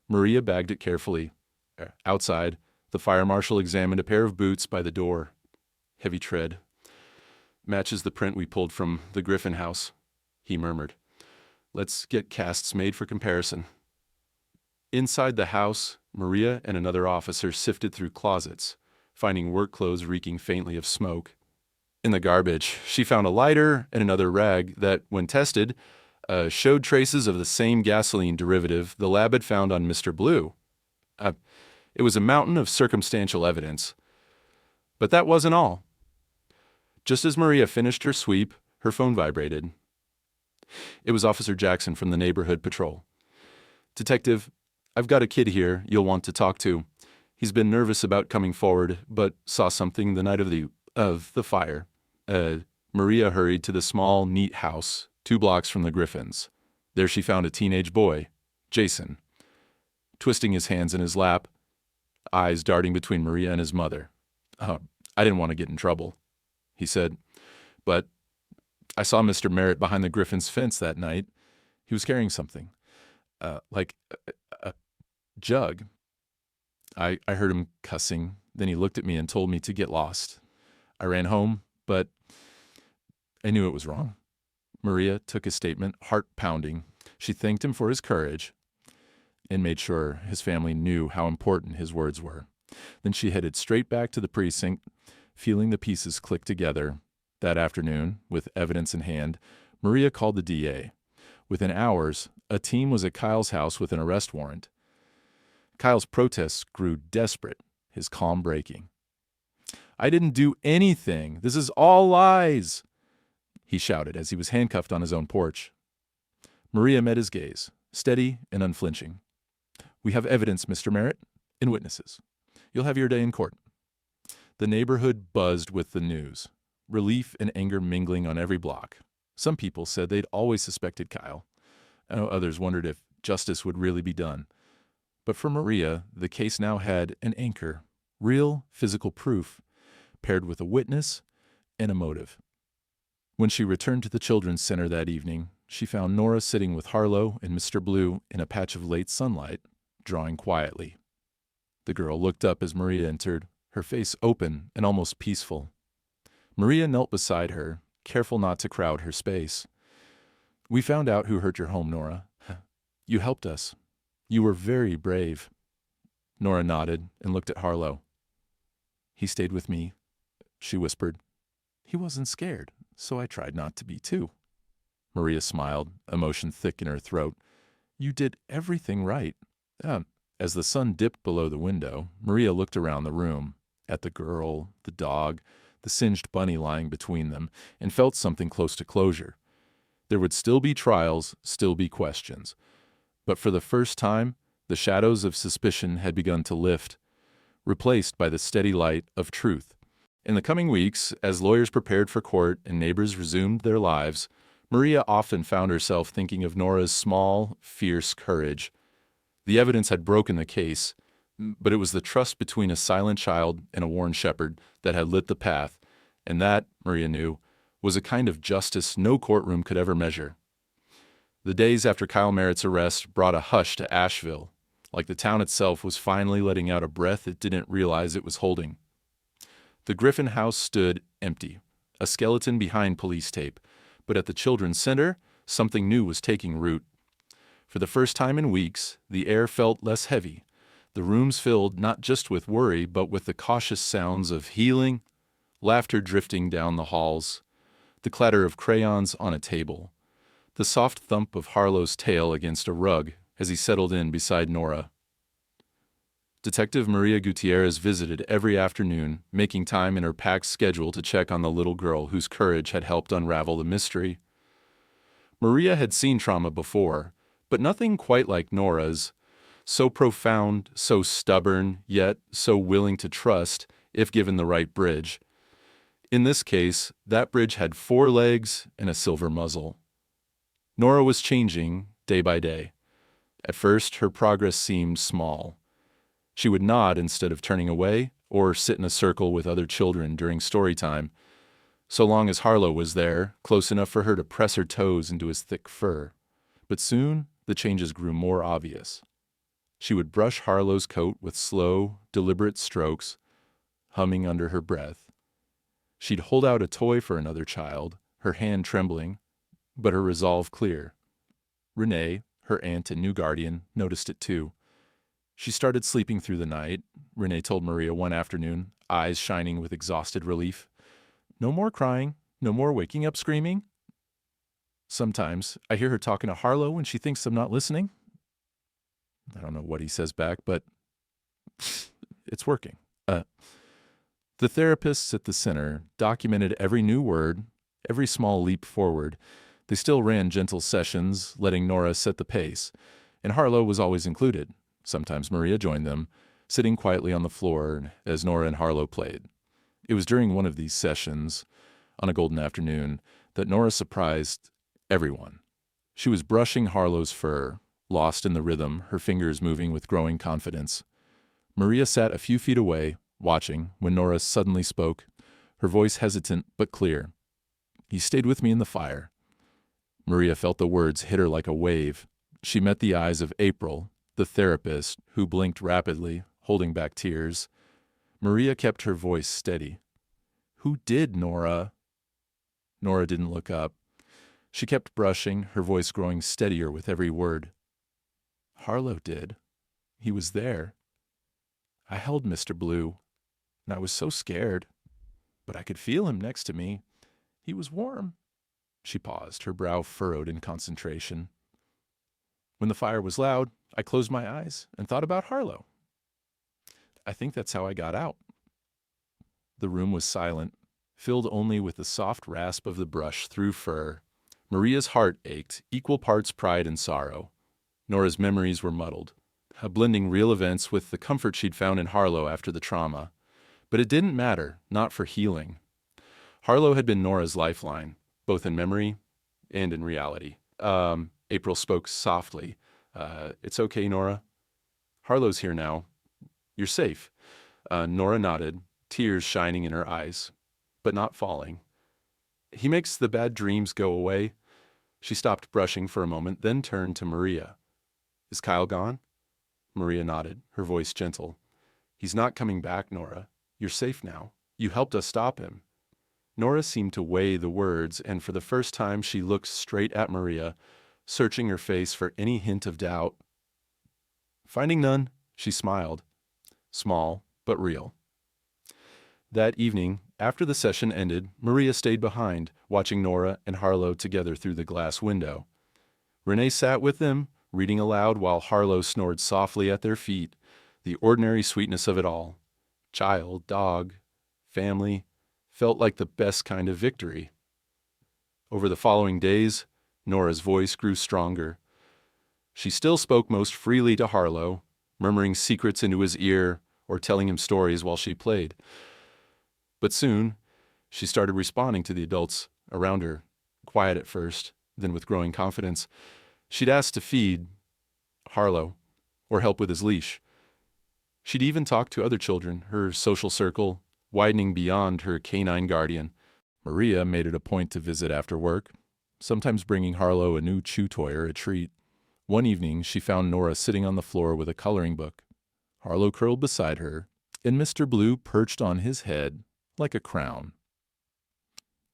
Maria bagged it carefully. Outside, the fire marshal examined a pair of boots by the door. Heavy tread. Matches the print we pulled from the Griffin house, he murmured. Let's get casts made for comparison. Inside the house, Maria and another officer sifted through closets, finding work clothes reeking faintly of smoke. In the garbage, she found a lighter and another rag that, when tested, showed traces of the same gasoline derivative the lab had found on Mr. Blue. It was a mountain of circumstantial evidence. But that wasn't all. Just as Maria finished her sweep, her phone vibrated. It was Officer Jackson from the neighborhood patrol. Detective, I've got a kid here you'll want to talk to. He's been nervous about coming forward, but saw something the night of the fire. Maria hurried to the small, neat house 2 blocks from the Griffins. There she found a teenage boy, Jason, twisting his hands in his lap, eyes darting between Maria and his mother. I didn't want to get in trouble, he said, but I saw Mr. Merritt behind the Griffins' fence that night. He was carrying something, like a jug. I heard him cussing. Then he looked at me and told me to get lost. I ran home, but I knew it was wrong. Maria took his statement, heart pounding. She thanked him for his courage and made sure his family knew how important his words were. Then she headed straight back to the precinct, feeling the pieces click together. That afternoon, with evidence in hand, Maria called the DA. Within hours, a team was at Kyle's house with an arrest warrant. Kyle's protests grew desperate, his calm breaking. I didn't do anything. This is all lies, he shouted as he was handcuffed on his own porch. Maria met his gaze, steady and unflinching. We have evidence, Mr. Merritt, and witnesses. You'll have your day in court. The neighborhood buzzed with the news, relief and anger mingling on every block. Some people said they'd always suspected Kyle. Others wondered if justice would really be done. But for Maria, the case now had an anchor, real physical proof, paired with a witness and a motive. When she returned to the Children's Center that evening, she found Nora sitting with Harlow and Mr. Blue in a patch of late sunlight, drawing quietly. The girl looked up as Maria entered, her face open and almost peaceful. Maria knelt beside her, careful not to crowd her space. We found out who hurt your home, Nora. You helped us. You were very brave. Nora nodded and looked at Harlow. He stayed with me, she whispered. He wasn't scared, so I tried not to be too. Maria smiled, emotion thick in her throat. You did everything right. As the sun dipped below the window, Maria looked around the room, at the girl, the dog, the singed bunny lying between them, and felt something close to closure. There would still be trials, still be questions. But for the first time, the shadows of suspicion had begun to lift, replaced by the steady light of truth. In the coming weeks, as lawyers prepared for court and neighbors resumed their lives, Maria often found herself thinking of Nora's small, fierce courage. The evidence had broken the case, but it was the trust between a silent child and a worn shepherd that had lit the path, and that, Maria knew, was a kind of justice no courtroom could ever measure. The days after Kyle Merritt's arrest brought a hush to Asheville, like the town itself was finally letting out a breath it didn't realize it was holding. The Griffin house stood empty, a skeleton behind police tape, but at the Children's Center, something new was taking root. For the first time in weeks, the air felt less heavy, the rooms filled not just with worry, but with the cautious sounds of healing, laughter drifting down the halls, the clatter of crayons on a table, the soft thump of Harlow's tail against a rug as he settled in beside Nora. Detective Maria Gutierrez visited every afternoon, making time in her packed schedule to check on the little girl whose courage had helped unravel the mystery. Maria had seen trauma before, but nothing quite like Nora's, so profound, so stubborn, yet so willing to trust if given the right bridge. In this case, that bridge had 4 legs and a silver muzzle. Nora was changing day by day. At first, her progress seemed small. She would nod instead of turning away or sit in a circle with other children during story time. so long as Harlow was there, close enough for her to press her toes into his thick fur. But soon, the changes grew more obvious. She would brush Harlow's coat with slow, deliberate strokes, humming under her breath. She'd hold out a toy for another child, her hand trembling, but her resolve clear. Renee, her aunt and new guardian, noticed it too. She started sleeping through the night, Renee told Maria one afternoon, eyes shining with exhausted relief. No more crying, no more waking up screaming. Sometimes I hear her talking to Harlow when she thinks I'm not listening. I don't know what he says back, but it's working. The therapists at the center documented every new word, every small leap forward. They still ran gentle sessions, letting Nora set the pace, and Harlow was always included. Sometimes Maria joined them, sitting quietly on the floor as Nora and Harlow played. It was during one of these sessions, on a golden afternoon, that Nora surprised everyone. She was brushing Harlow's fur, lost in the rhythm, her fingers moving with growing confidence. Maria sat a few feet away, watching, when Nora suddenly spoke, her voice hesitant but clear. "He stayed with me in the fire." Maria felt the words hit her like a wave. She met the eyes of April, the therapist, who blinked rapidly, holding back tears. Maria kept her voice steady. "Who did, Nora?" Nora didn't look up. She kept brushing, her voice growing steadier with every word. "Harlow did. He was there. I held Mr. Blue, and I was so scared. But I could feel him next to me. He was warm." She paused, her brow furrowed in concentration. "When the fire was loud, I closed my eyes and thought about Harlow. I think that's how I got out." The room was silent, filled only with the soft rasp of the brush through fur. Maria's heart ached, equal parts pride and sorrow. Nora's memories were muddled, blending real events with the comfort she'd found in Harlow after the trauma. But it didn't matter, not for healing. Harlow had been Nora's lifeline, both in memory and in reality. April spoke softly. "It's okay, Nora. Harlow's here now. You're safe." Nora nodded, tears shining in her eyes, but not falling. "He makes the bad dreams go away." She stopped brushing for a moment, then turned to Maria. "Is Kyle gone?" Maria nodded, her voice gentle. "He's not coming back, Nora. You're safe now. You helped us stop him." Nora seemed to weigh the words, and for the first time she looked straight at Maria, searching her face for any hint of doubt. Finding none, she smiled. Small, but real. That evening, after the session ended, Maria stayed behind, watching Nora and Harlow together through the glass window. Renee sat with them, reading aloud while Harlow snored softly at their feet, the ordinary sweetness of it all. Child, dog, family, felt like the best kind of victory. Over the following days, Nora's voice grew stronger. She still spoke most freely to Harlow, murmuring secrets into his ear or telling him stories while she played. But soon, she started responding to the adults around her, quiet at first, then with growing confidence. She'd ask to feed Harlow or help with his leash. She'd even talk to other children, her social circle widening beyond her canine guardian. Maria made it a point to visit after work, sometimes bringing Harlow a new chew toy or a treat. One evening, she found Nora sitting on the floor with a coloring book. Harlow curled beside her, and Mr. Blue perched on his head like a crown.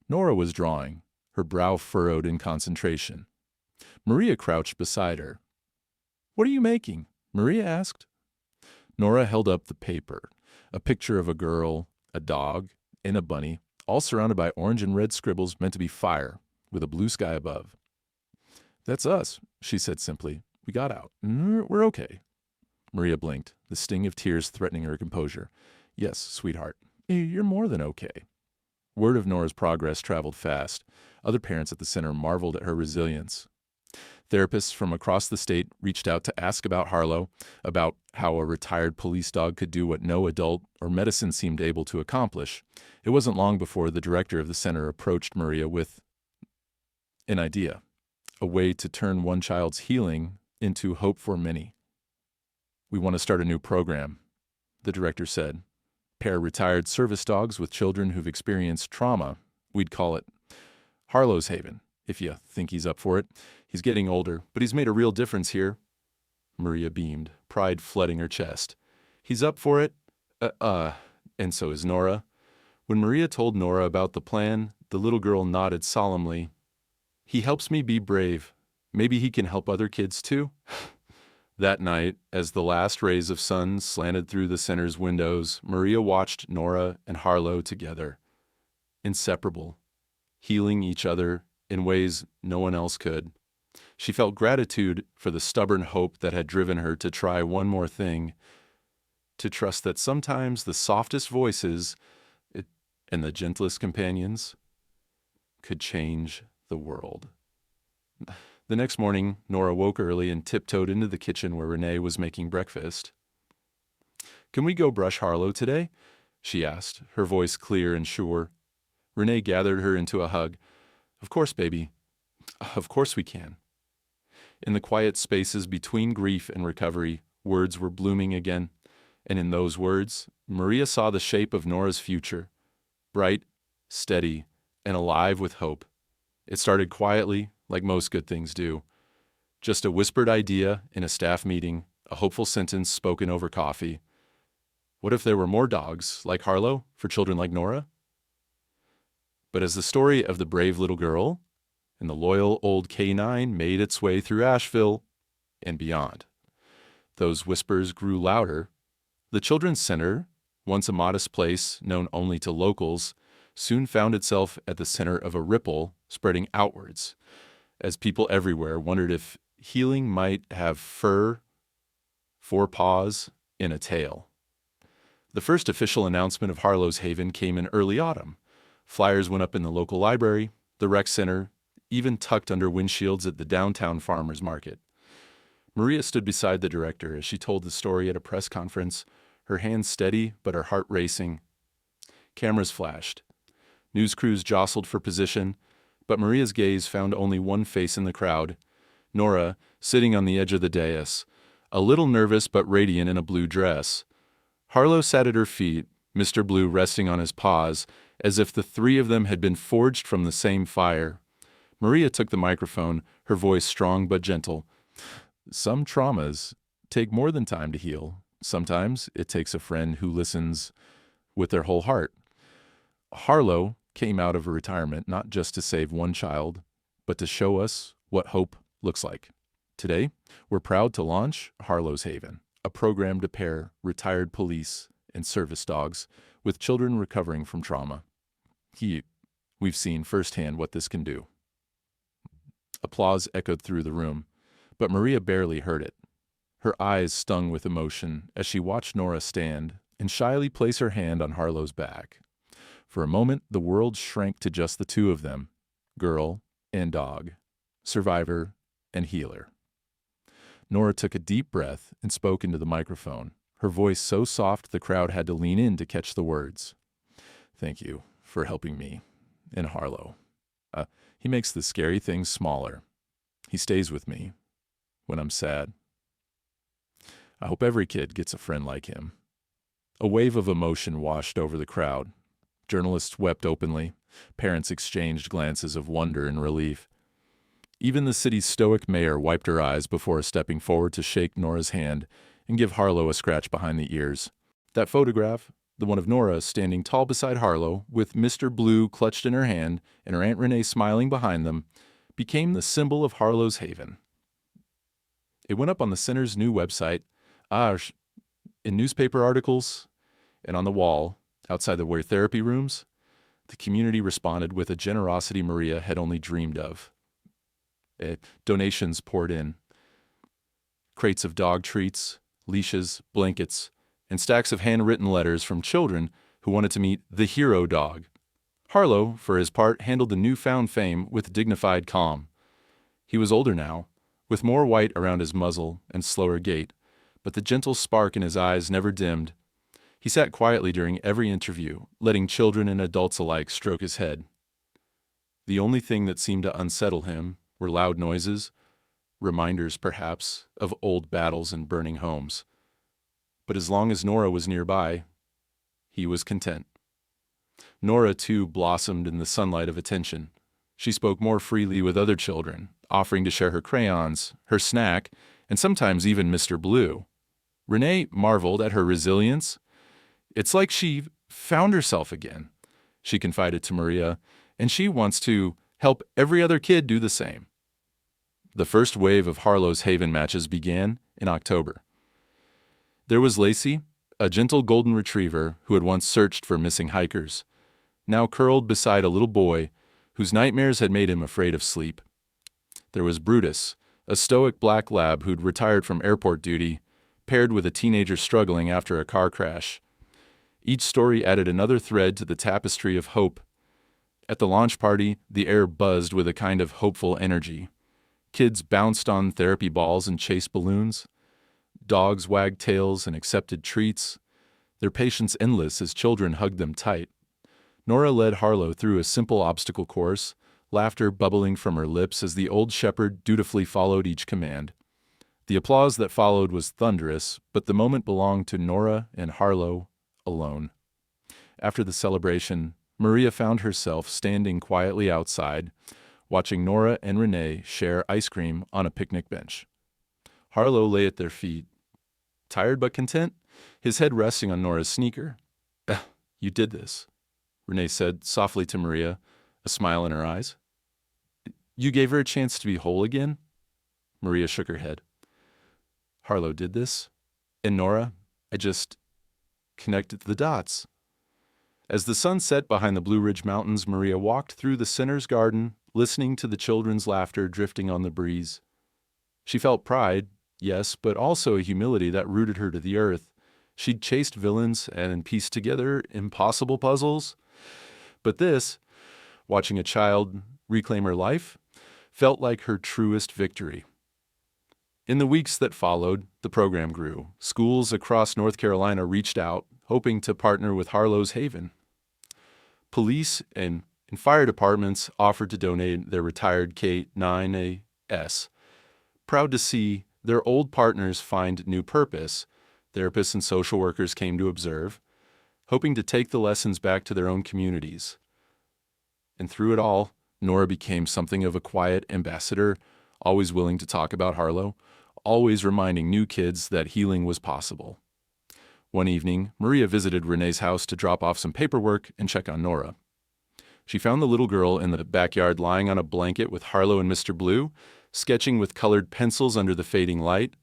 Nora was drawing, her brow furrowed in concentration. Maria crouched beside her. "What are you making?" Maria asked. Nora held up the paper, a picture of a girl, a dog, and a bunny, all surrounded by orange and red scribbles meant to be fire, with a blue sky above. "That's us," she said simply. "We got out. We're okay." Maria blinked, the sting of tears threatening her composure. "Yes, sweetheart, you're more than okay." Word of Nora's progress traveled fast. Other parents at the center marveled at her resilience. Therapists from across the state reached out to ask about Harlow, about how a retired police dog could do what no adult or medicine seemed able to accomplish. It wasn't long before the director of the center approached Maria with an idea, a way to turn one child's healing into hope for many. "We want to start a new program," the director said. "Pair retired service dogs with children who've experienced trauma We'd call it Harlow's Haven, if you think he's up for it. He's getting older, but he's made a real difference here. Maria beamed, pride flooding her chest. He's up for it? And so is Nora. When Maria told Nora about the plan, the little girl nodded solemnly. He helps me be brave. Maybe he can help other kids too? That night, as the last rays of sun slanted through the center's windows, Maria watched Nora and Harlow together. Inseparable, healing each other in ways no one else could. She felt gratitude for the stubborn hope that had driven her to try one more thing, to trust that sometimes the softest voices and the gentlest companions could change the world. The next morning, Nora woke early and tiptoed into the kitchen where Renee was making breakfast. "Can we go brush Harlow today?" she asked, her voice clear and sure. Renee gathered her into a hug. "Of course, baby. Of course we can." In the quiet spaces between grief and recovery, words were blooming again, and in those words, Maria saw the shape of Nora's future, bright, steady, and alive with hope. It started quietly, like most good things do. Just a whispered idea in a staff meeting, a hopeful sentence spoken over coffee. What if there were more dogs, like Harlow, for children like Nora? But as the story of the brave little girl and the loyal old K9 made its way through Asheville and beyond, those whispers grew louder. The Children's Center, once a modest place known only to locals, soon found itself at the center of a ripple spreading outwards, as people everywhere wondered if healing might have four paws, and a tail. The first official announcement of Harlow's Haven came in early autumn. Flyers went up in the local library, the rec center, even tucked under windshields at the downtown farmers market. Maria stood beside the director as she told the story at a press conference, her hands steady but her heart racing. Cameras flashed. News crews jostled for position, but Maria's gaze found only one face in the crowd, Nora, sitting on the edge of the dais, a little nervous but radiant in a blue dress. Harlow sat at her feet, Mr. Blue resting on his paws, as if the three of them had been forged from the same fire. Maria took the microphone, her voice strong but gentle. "Some traumas take more than time to heal. Sometimes it takes a friend who listens with their whole heart. Harlow came out of a retirement not just to save one child, but to show us what hope looks like. Today, we're proud to launch Harlow's Haven, a program to pair retired police and service dogs with children recovering from trauma. We've seen firsthand what this can do." Applause echoed through the room, but Maria barely heard it. Her eyes stung with emotion as she watched Nora stand and shyly place her hand on Harlow's back. For a moment, the world shrank to just the two of them, girl and dog, survivor and healer. Nora took a deep breath and spoke into the microphone, her voice so soft the crowd had to lean in to catch the words. "Thank you for helping me and Harlow. He makes the scary things smaller. He stays with me when I'm sad. I hope every kid gets a friend like him." A wave of emotion washed over the crowd. Journalists wept openly. Parents exchanged glances of wonder and relief. Even the city's stoic mayor wiped her eyes before stepping forward to shake Nora's hand and give Harlow a scratch behind the ears. That photograph, the one of Nora standing tall beside Harlow, with Mr. Blue clutched in her hand and her Aunt Renee smiling behind them, became the symbol of Harlow's Haven. It went up on the center's new website, in newspaper articles, and on the wall outside the Wear Therapy rooms. The community responded with a generosity Maria had only dreamed of. Donations poured in. Crates of dog treats, leashes, blankets, and stacks of handwritten letters from children who wanted to meet the hero dog. Harlow, for his part, handled the newfound fame with dignified calm. He was older now, with more white around his muzzle and slower gait, but the gentle spark in his eyes never dimmed. He sat quietly during every interview, letting children and adults alike stroke his head. The only thing that seemed to unsettle him were loud noises, reminders, perhaps, of old battles and burning homes. But as long as Nora was nearby, he was content. Nora, too, blossomed in the sunlight of attention. She spoke more freely with other children, offering to share her crayons, her snack, and sometimes even Mr. Blue. Renee marveled at her resilience. "It's like she found herself again," she confided to Maria, "and she wants to help every other kid do the same." The first wave of Harlow's Haven matches began in October. There was Lacey, a gentle golden retriever who had once searched for missing hikers, now curled beside a little boy whose nightmares had made him afraid of sleep. There was Brutus, a stoic black lab who'd retired from airport duty, paired with a teenager struggling after a car crash. Each story added another thread to the tapestry of hope. At the launch party, the air buzzed with a kind of hopeful energy. Kids bounced on therapy balls and chased balloons. Dogs wagged tails and accepted treats, their patience endless as children hugged them tight. Nora led Harlow through a simple obstacle course, laughter bubbling from her lips as the old shepherd dutifully followed each command. The applause that followed was thunderous, but the moment belonged to Nora and Harlow alone. After the celebration, Maria found herself standing quietly outside, watching Nora and Renee share ice cream on a picnic bench. Harlow lay at their feet, tired but content, his head resting on Nora's sneaker. "You did this," Renee said softly to Maria, a smile in her eyes. "You gave her a chance to be whole again?" Maria shook her head. "Harlow did this, and Nora, I just connected the dots." As the sun set behind the Blue Ridge Mountains, Maria walked through the center's garden, listening to the children's laughter drifting on the breeze. She felt pride, yes, but also a humility that rooted her to the earth. She'd chased villains and pieced together impossible puzzles. But this, watching a child reclaim her life, felt like her truest victory. In the weeks that followed, the program grew. Schools across North Carolina reached out, hoping to partner with Harlow's Haven. Police and fire departments offered to donate their retired K-9AS. Proud to see their old partners find new purpose, therapists and social workers came to observe, hoping to take the lessons back to their own communities. And through it all, Nora became something of a quiet ambassador, always willing to talk about Harlow, always reminding new kids that healing was possible. One evening, Maria visited Renee's house to drop off some paperwork and check on Nora. She found the little girl in the backyard lying on a blanket with Harlow and Mr. Blue, sketching with colored pencils under the fading light.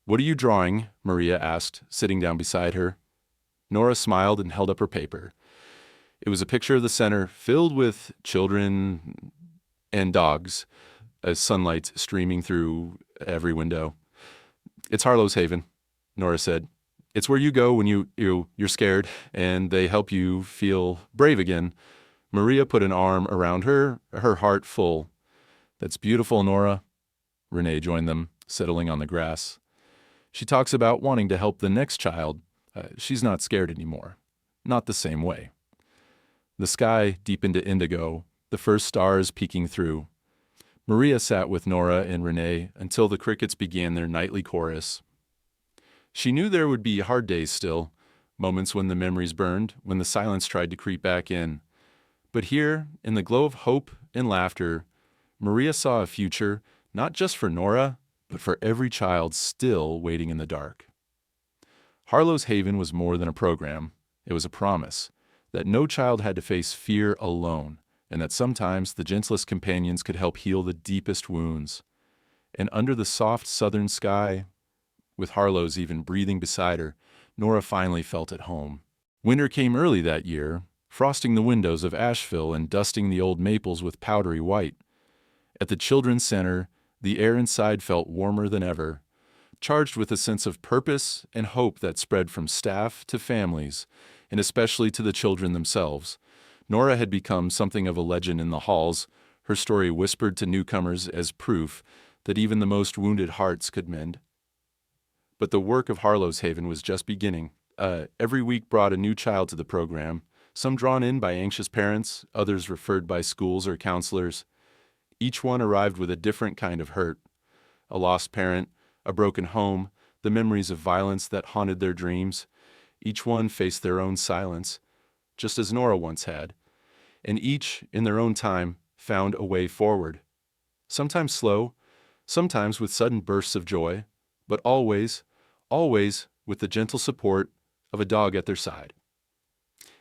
"What are you drawing?" Maria asked, sitting down beside her. Nora smiled and held up her paper. It was a picture of the center filled with children and dogs, as sunlight streaming through every window. "It's Harlow's Haven," Nora said. "It's where you go when you're scared, and they help you feel brave again." Maria put an arm around her, her heart full. "That's beautiful, Nora." Renee joined them, settling on the grass. "She talks about wanting to help the next child. She's not scared anymore. Not the same way." The sky deepened to indigo, the first stars peeking through. Maria sat with Nora and Renee until the crickets began their nightly chorus. She knew there would be hard days still, moments when the memories burned, when the silence tried to creep back in. But here, in the glow of hope and laughter, Maria saw a future not just for Nora, but for every child still waiting in the dark. Harlow's Haven was more than a program. It was a promise that no child had to face fear alone, and that sometimes the gentlest companions could help heal the deepest wounds. And under the soft southern sky, with Harlow's even breathing beside her, Nora finally felt at home. Winter came early that year, frosting the windows of Asheville and dusting the old maples with powdery white. At the Children's Center, the air inside felt warmer than ever, charged with a sense of purpose and hope that spread from staff to families, and especially to the children themselves. Nora had become something of a legend in the halls, her story whispered to newcomers as proof that even the most wounded hearts could mend. But the work of Harlow's Haven was just beginning. Every week brought a new child to the program, some drawn in by anxious parents, others referred by schools or counselors. Each one arrived with a different kind of hurt. A lost parent, a broken home, the memories of violence that haunted their dreams. Each one faced their own silence. just as Nora once had, and each, in their own time, found a way forward. Sometimes slow, sometimes with sudden bursts of joy, but always, always with the gentle support of a dog at their side.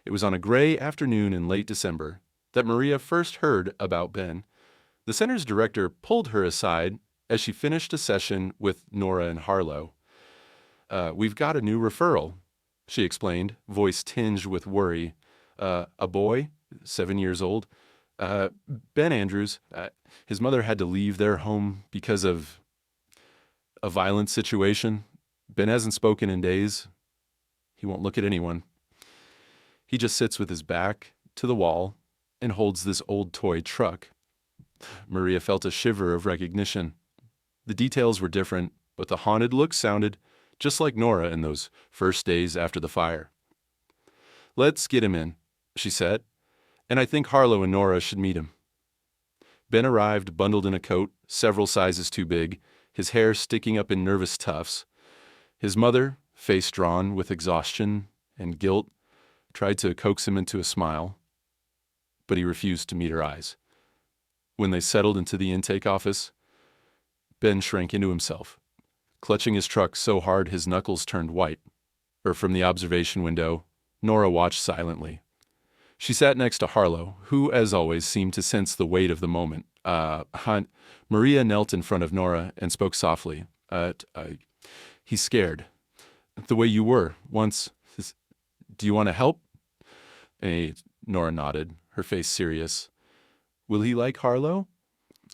It was on a gray afternoon in late December that Maria first heard about Ben. The center's director pulled her aside as she finished a session with Nora and Harlow. We've got a new referral, she explained, voice tinged with worry. A boy, 7 years old, Ben Andrews. His mother had to leave their home because of a violent situation. Ben hasn't spoken in days. He won't look at anyone. He just sits with his back to the wall and holds this old toy truck. Maria felt a shiver of recognition. The details were different, but the haunted look sounded just like Nora in those first days after the fire. "Let's get him in," she said, "and I think Harlow and Nora should meet him." Ben arrived bundled in a coat, several sizes too big, his hair sticking up in nervous tufts. His mother, face drawn with exhaustion and guilt, tried to coax him into a smile, but he refused to meet her eyes. When they settled into the intake office, Ben shrank into himself, clutching his truck so hard his knuckles turned white. From the observation window, Nora watched silently. She sat next to Harlow, who, as always, seemed to sense the weight of the moment. Maria knelt in front of Nora and spoke softly. He's scared. The way you were once. Do you want to help?" Nora nodded, her face serious. "Will he like Harlow?"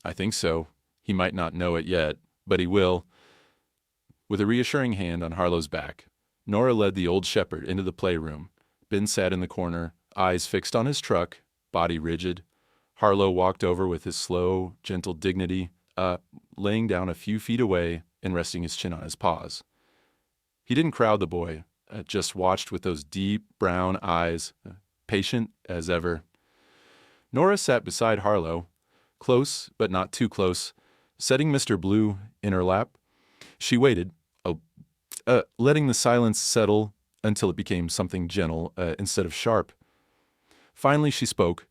"I think so. He might not know it yet, but he will." With a reassuring hand on Harlow's back, Nora led the old shepherd into the playroom. Ben sat in the corner, eyes fixed on his truck, body rigid. Harlow walked over with his slow, gentle dignity, laying down a few feet away and resting his chin on his paws. He didn't crowd the boy, just watched with those deep brown eyes, patient as ever. Nora sat beside Harlow, close but not too close, setting Mr. Blue in her lap. She waited, letting the silence settle until it became something gentle instead of sharp. Finally she spoke,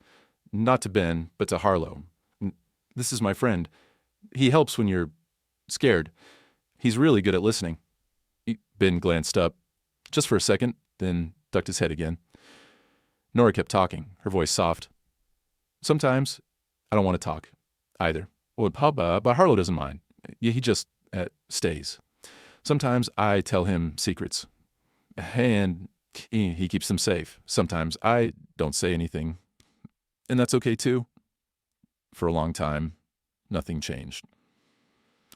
not to Ben, but to Harlow. "This is my friend. He helps when you're scared. He's really good at listening." Ben glanced up, just for a second, then ducked his head again. Nora kept talking, her voice soft. "Sometimes I don't want to talk, either. Well, but Harlow doesn't mind. He just stays. Sometimes I tell him secrets, and he keeps them safe. Sometimes I don't say anything, and that's okay too." For a long time, nothing changed.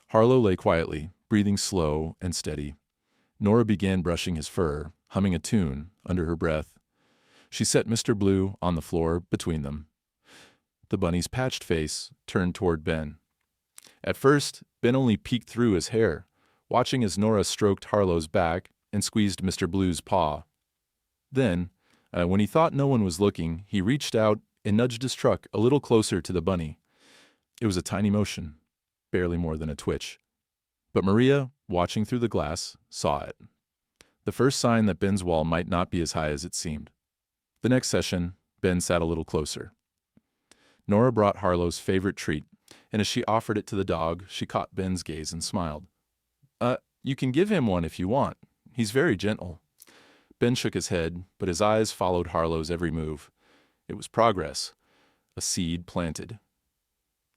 Harlow lay quietly, breathing slow and steady. Nora began brushing his fur, humming a tune under her breath. She set Mr. Blue on the floor between them. The bunny's patched face turned toward Ben. At first, Ben only peeked through his hair, watching as Nora stroked Harlow's back and squeezed Mr. Blue's paw. Then, when he thought no one was looking, he reached out and nudged his truck a little closer to the bunny. It was a tiny motion, barely more than a twitch. But Maria, watching through the glass, saw it. The first sign that Ben's wall might not be as high as it seemed. The next session, Ben sat a little closer. Nora brought Harlow's favorite treat, and as she offered it to the dog, she caught Ben's gaze and smiled. You can give him one if you want. He's very gentle." Ben shook his head, but his eyes followed Harlow's every move. It was progress, a seed planted.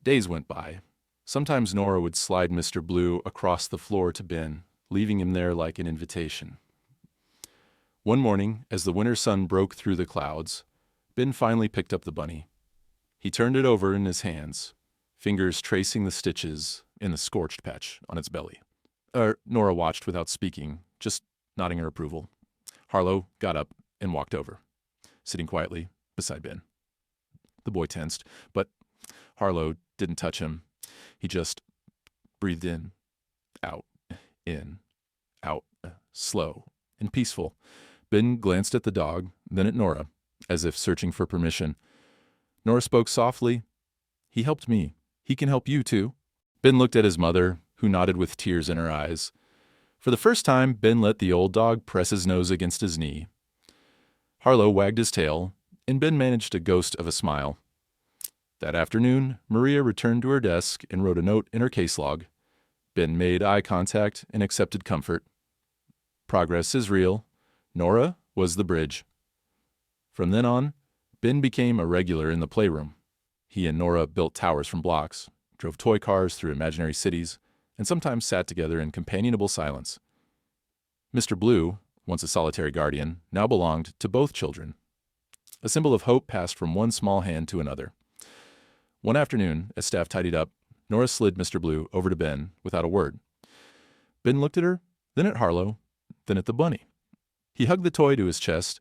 Days went by. Sometimes Nora would slide Mr. Blue across the floor to Ben, leaving him there like an invitation. One morning, as the winter sun broke through the clouds, Ben finally picked up the bunny. He turned it over in his hands, fingers tracing the stitches in the scorched patch on its belly. Nora watched without speaking, just nodding her approval. Harlow got up and walked over, sitting quietly beside Ben. The boy tensed, but Harlow didn't touch him. He just breathed in, out, slow and peaceful. Ben glanced at the dog, then at Nora, as if searching for permission. Nora spoke softly. "He helped me. He can help you, too." Ben looked at his mother, who nodded with tears in her eyes. For the first time, Ben let the old dog press his nose against his knee. Harlow wagged his tail, and Ben managed a ghost of a smile. That afternoon, Maria returned to her desk and wrote a note in her case log. Ben made eye contact and accepted comfort. Progress is real. Nora was the bridge. From then on, Ben became a regular in the playroom. He and Nora built towers from blocks, drove toy cars through imaginary cities, and sometimes sat together in companionable silence. Mr. Blue, once a solitary guardian, now belonged to both children. A symbol of hope passed from one small hand to another. One afternoon, as staff tidied up, Nora slid Mr. Blue over to Ben without a word. Ben looked at her, then at Harlow, then at the bunny. He hugged the toy to his chest,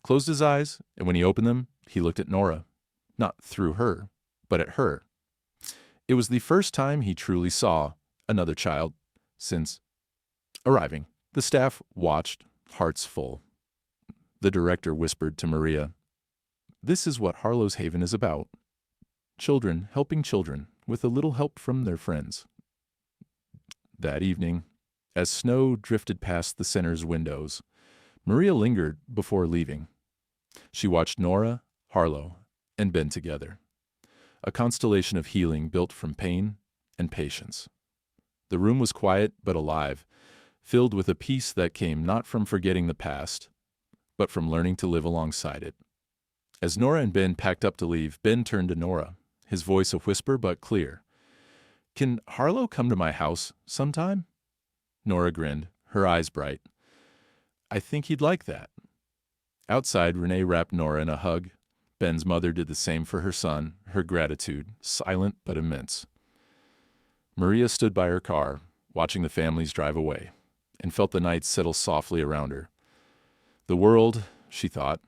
closed his eyes, and when he opened them, he looked at Nora. Not through her, but at her. It was the first time he truly saw another child since arriving. The staff watched, hearts full. The director whispered to Maria, "This is what Harlow's Haven is about. Children helping children with a little help from their friends." That evening, as snow drifted past the center's windows, Maria lingered before leaving. She watched Nora, Harlow, and Ben together. A constellation of healing built from pain and patience. The room was quiet but alive, filled with a peace that came not from forgetting the past, but from learning to live alongside it. As Nora and Ben packed up to leave, Ben turned to Nora, his voice a whisper but clear. "Can Harlow come to my house sometime?" Nora grinned, her eyes bright. "I think he'd like that." Outside, Renee wrapped Nora in a hug. Ben's mother did the same for her son, her gratitude, silent but immense. Maria stood by her car, watching the families drive away, and felt the night settle softly around her. The world, she thought,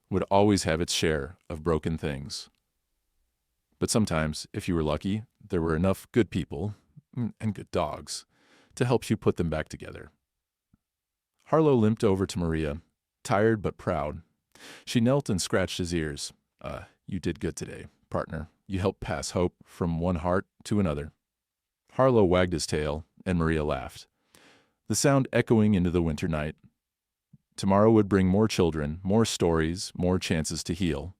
would always have its share of broken things. But sometimes, if you were lucky, there were enough good people, and good dogs, to help you put them back together. Harlow limped over to Maria, tired but proud. She knelt and scratched his ears. You did good today, partner. You helped pass hope from one heart to another." Harlow wagged his tail, and Maria laughed, the sound echoing into the winter night. Tomorrow would bring more children, more stories, more chances to heal.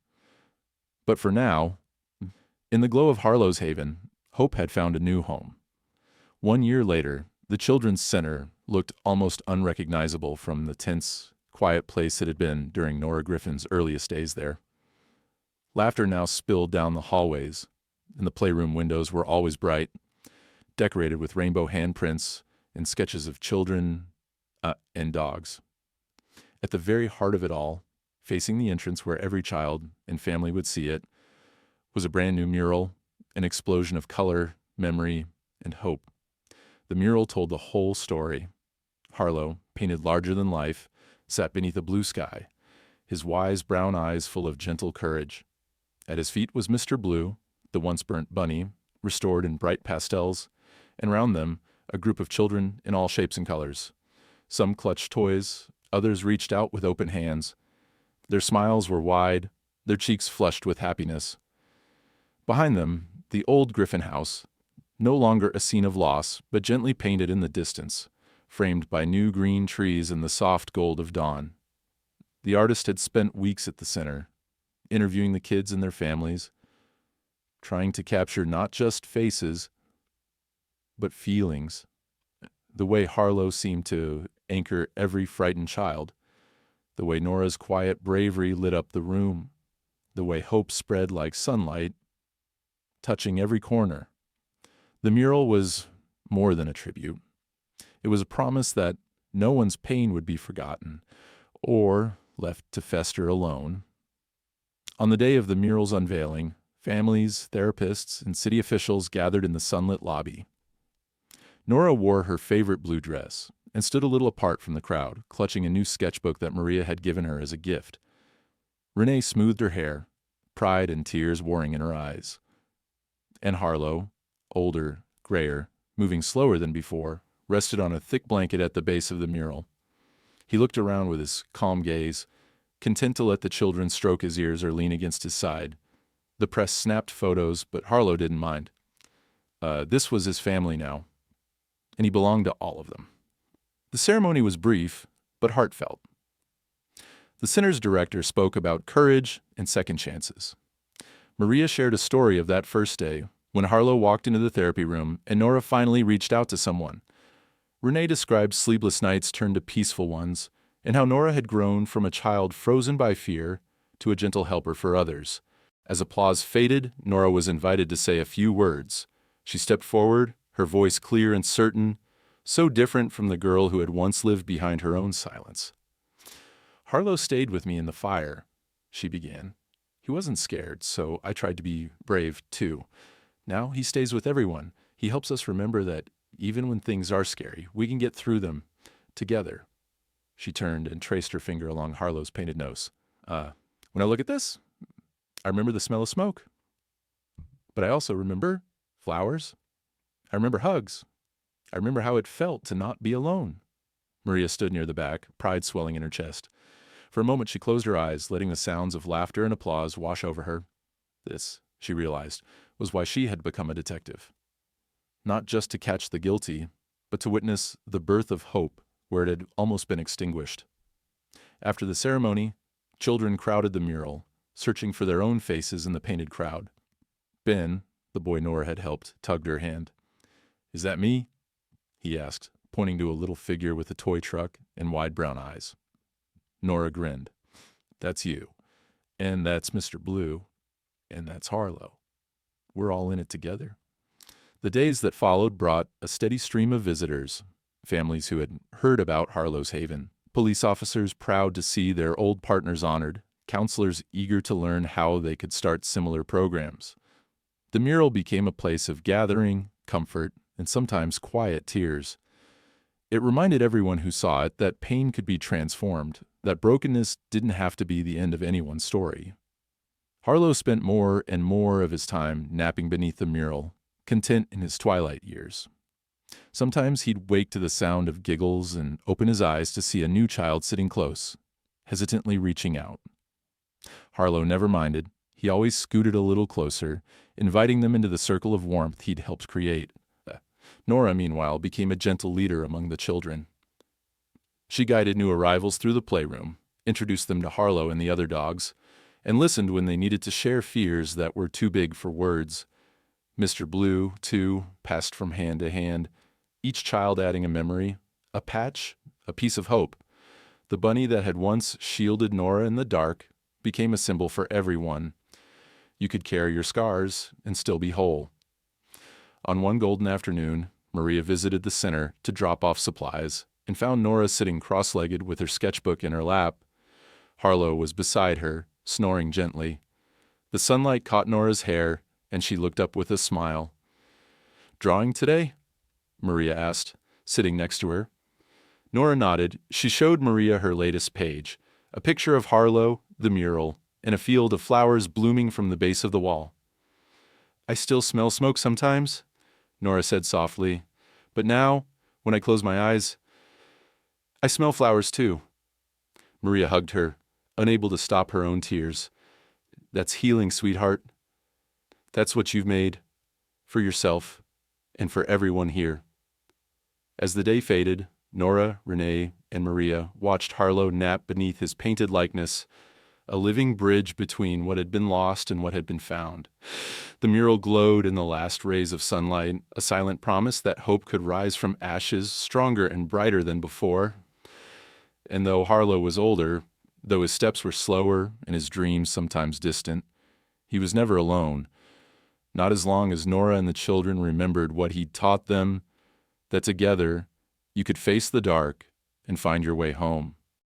But for now, in the glow of Harlow's Haven, hope had found a new home. 1 year later, the Children's Center looked almost unrecognizable from the tense, quiet place it had been during Nora Griffin's earliest days there. Laughter now spilled down the hallways, and the playroom windows were always bright, decorated with rainbow handprints and sketches of children and dogs. At the very heart of it all, facing the entrance where every child and family would see it, was a brand new mural, an explosion of color, memory, and hope. The mural told the whole story. Harlow, painted larger than life, sat beneath a blue sky, his wise brown eyes full of gentle courage. At his feet was Mr. Blue, the once burnt bunny, restored in bright pastels, and round them a group of children in all shapes and colors. Some clutched toys, others reached out with open hands. Their smiles were wide, their cheeks flushed with happiness. Behind them, the old Griffin house, no longer a scene of loss, but gently painted in the distance, framed by new green trees and the soft gold of dawn. The artist had spent weeks at the center, interviewing the kids and their families, trying to capture not just faces, but feelings. The way Harlow seemed to anchor every frightened child, the way Nora's quiet bravery lit up the room, the way hope spread like sunlight, touching every corner. The mural was more than a tribute. It was a promise that no one's pain would be forgotten or left to fester alone. On the day of the mural's unveiling, families, therapists, and city officials gathered in the sunlit lobby. Nora wore her favorite blue dress and stood a little apart from the crowd, clutching a new sketchbook that Maria had given her as a gift. Renee smoothed her hair, pride and tears warring in her eyes. And Harlow, older, grayer, moving slower than before, rested on a thick blanket at the base of the mural. He looked around with his calm gaze, content to let the children stroke his ears or lean against his side. The press snapped photos, but Harlow didn't mind. This was his family now, and he belonged to all of them. The ceremony was brief, but heartfelt. The center's director spoke about courage and second chances. Maria shared a story of that first day when Harlow walked into the therapy room and Nora finally reached out to someone. Renee described sleepless nights turned to peaceful ones and how Nora had grown from a child frozen by fear to a gentle helper for others. As applause faded, Nora was invited to say a few words. She stepped forward, her voice clear and certain, so different from the girl who had once lived behind her own silence. "Harlow stayed with me in the fire," she began. "He wasn't scared, so I tried to be brave, too. Now he stays with everyone. He helps us remember that even when things are scary, we can get through them together." She turned and traced her finger along Harlow's painted nose. When I look at this, I remember the smell of smoke. But I also remember flowers. I remember hugs. I remember how it felt to not be alone." Maria stood near the back, pride swelling in her chest. For a moment she closed her eyes, letting the sounds of laughter and applause wash over her. This, she realized, was why she had become a detective. Not just to catch the guilty, but to witness the birth of hope where it had almost been extinguished. After the ceremony, children crowded the mural, searching for their own faces in the painted crowd. Ben, the boy Nora had helped, tugged her hand. "Is that me?" he asked, pointing to a little figure with a toy truck and wide brown eyes. Nora grinned. "That's you. And that's Mr. Blue. And that's Harlow. We're all in it together." The days that followed brought a steady stream of visitors, families who had heard about Harlow's haven, police officers proud to see their old partners honored, counselors eager to learn how they could start similar programs. The mural became a place of gathering, comfort, and sometimes quiet tears. It reminded everyone who saw it that pain could be transformed, that brokenness didn't have to be the end of anyone's story. Harlow spent more and more of his time napping beneath the mural, content in his twilight years. Sometimes he'd wake to the sound of giggles and open his eyes to see a new child sitting close, hesitantly reaching out. Harlow never minded. He always scooted a little closer, inviting them into the circle of warmth he'd helped create. Nora, meanwhile, became a gentle leader among the children. She guided new arrivals through the playroom, introduced them to Harlow and the other dogs, and listened when they needed to share fears that were too big for words. Mr. Blue, too, passed from hand to hand, each child adding a memory, a patch, a piece of hope. The bunny that had once shielded Nora in the dark became a symbol for everyone. You could carry your scars and still be whole. On one golden afternoon, Maria visited the center to drop off supplies and found Nora sitting cross-legged with her sketchbook in her lap. Harlow was beside her, snoring gently. The sunlight caught Nora's hair, and she looked up with a smile. "Drawing today?" Maria asked, sitting next to her. Nora nodded. She showed Maria her latest page, a picture of Harlow, the mural, and a field of flowers blooming from the base of the wall. "I still smell smoke sometimes," Nora said softly, "but now, when I close my eyes, I smell flowers too." Maria hugged her, unable to stop her own tears. "That's healing, sweetheart. That's what you've made, for yourself, and for everyone here." As the day faded, Nora, Renee, and Maria watched Harlow nap beneath his painted likeness, a living bridge between what had been lost and what had been found. The mural glowed in the last rays of sunlight, a silent promise that hope could rise from ashes, stronger and brighter than before. And though Harlow was older, though his steps were slower and his dreams sometimes distant, he was never alone. Not as long as Nora and the children remembered what he'd taught them, that together you could face the dark and find your way home.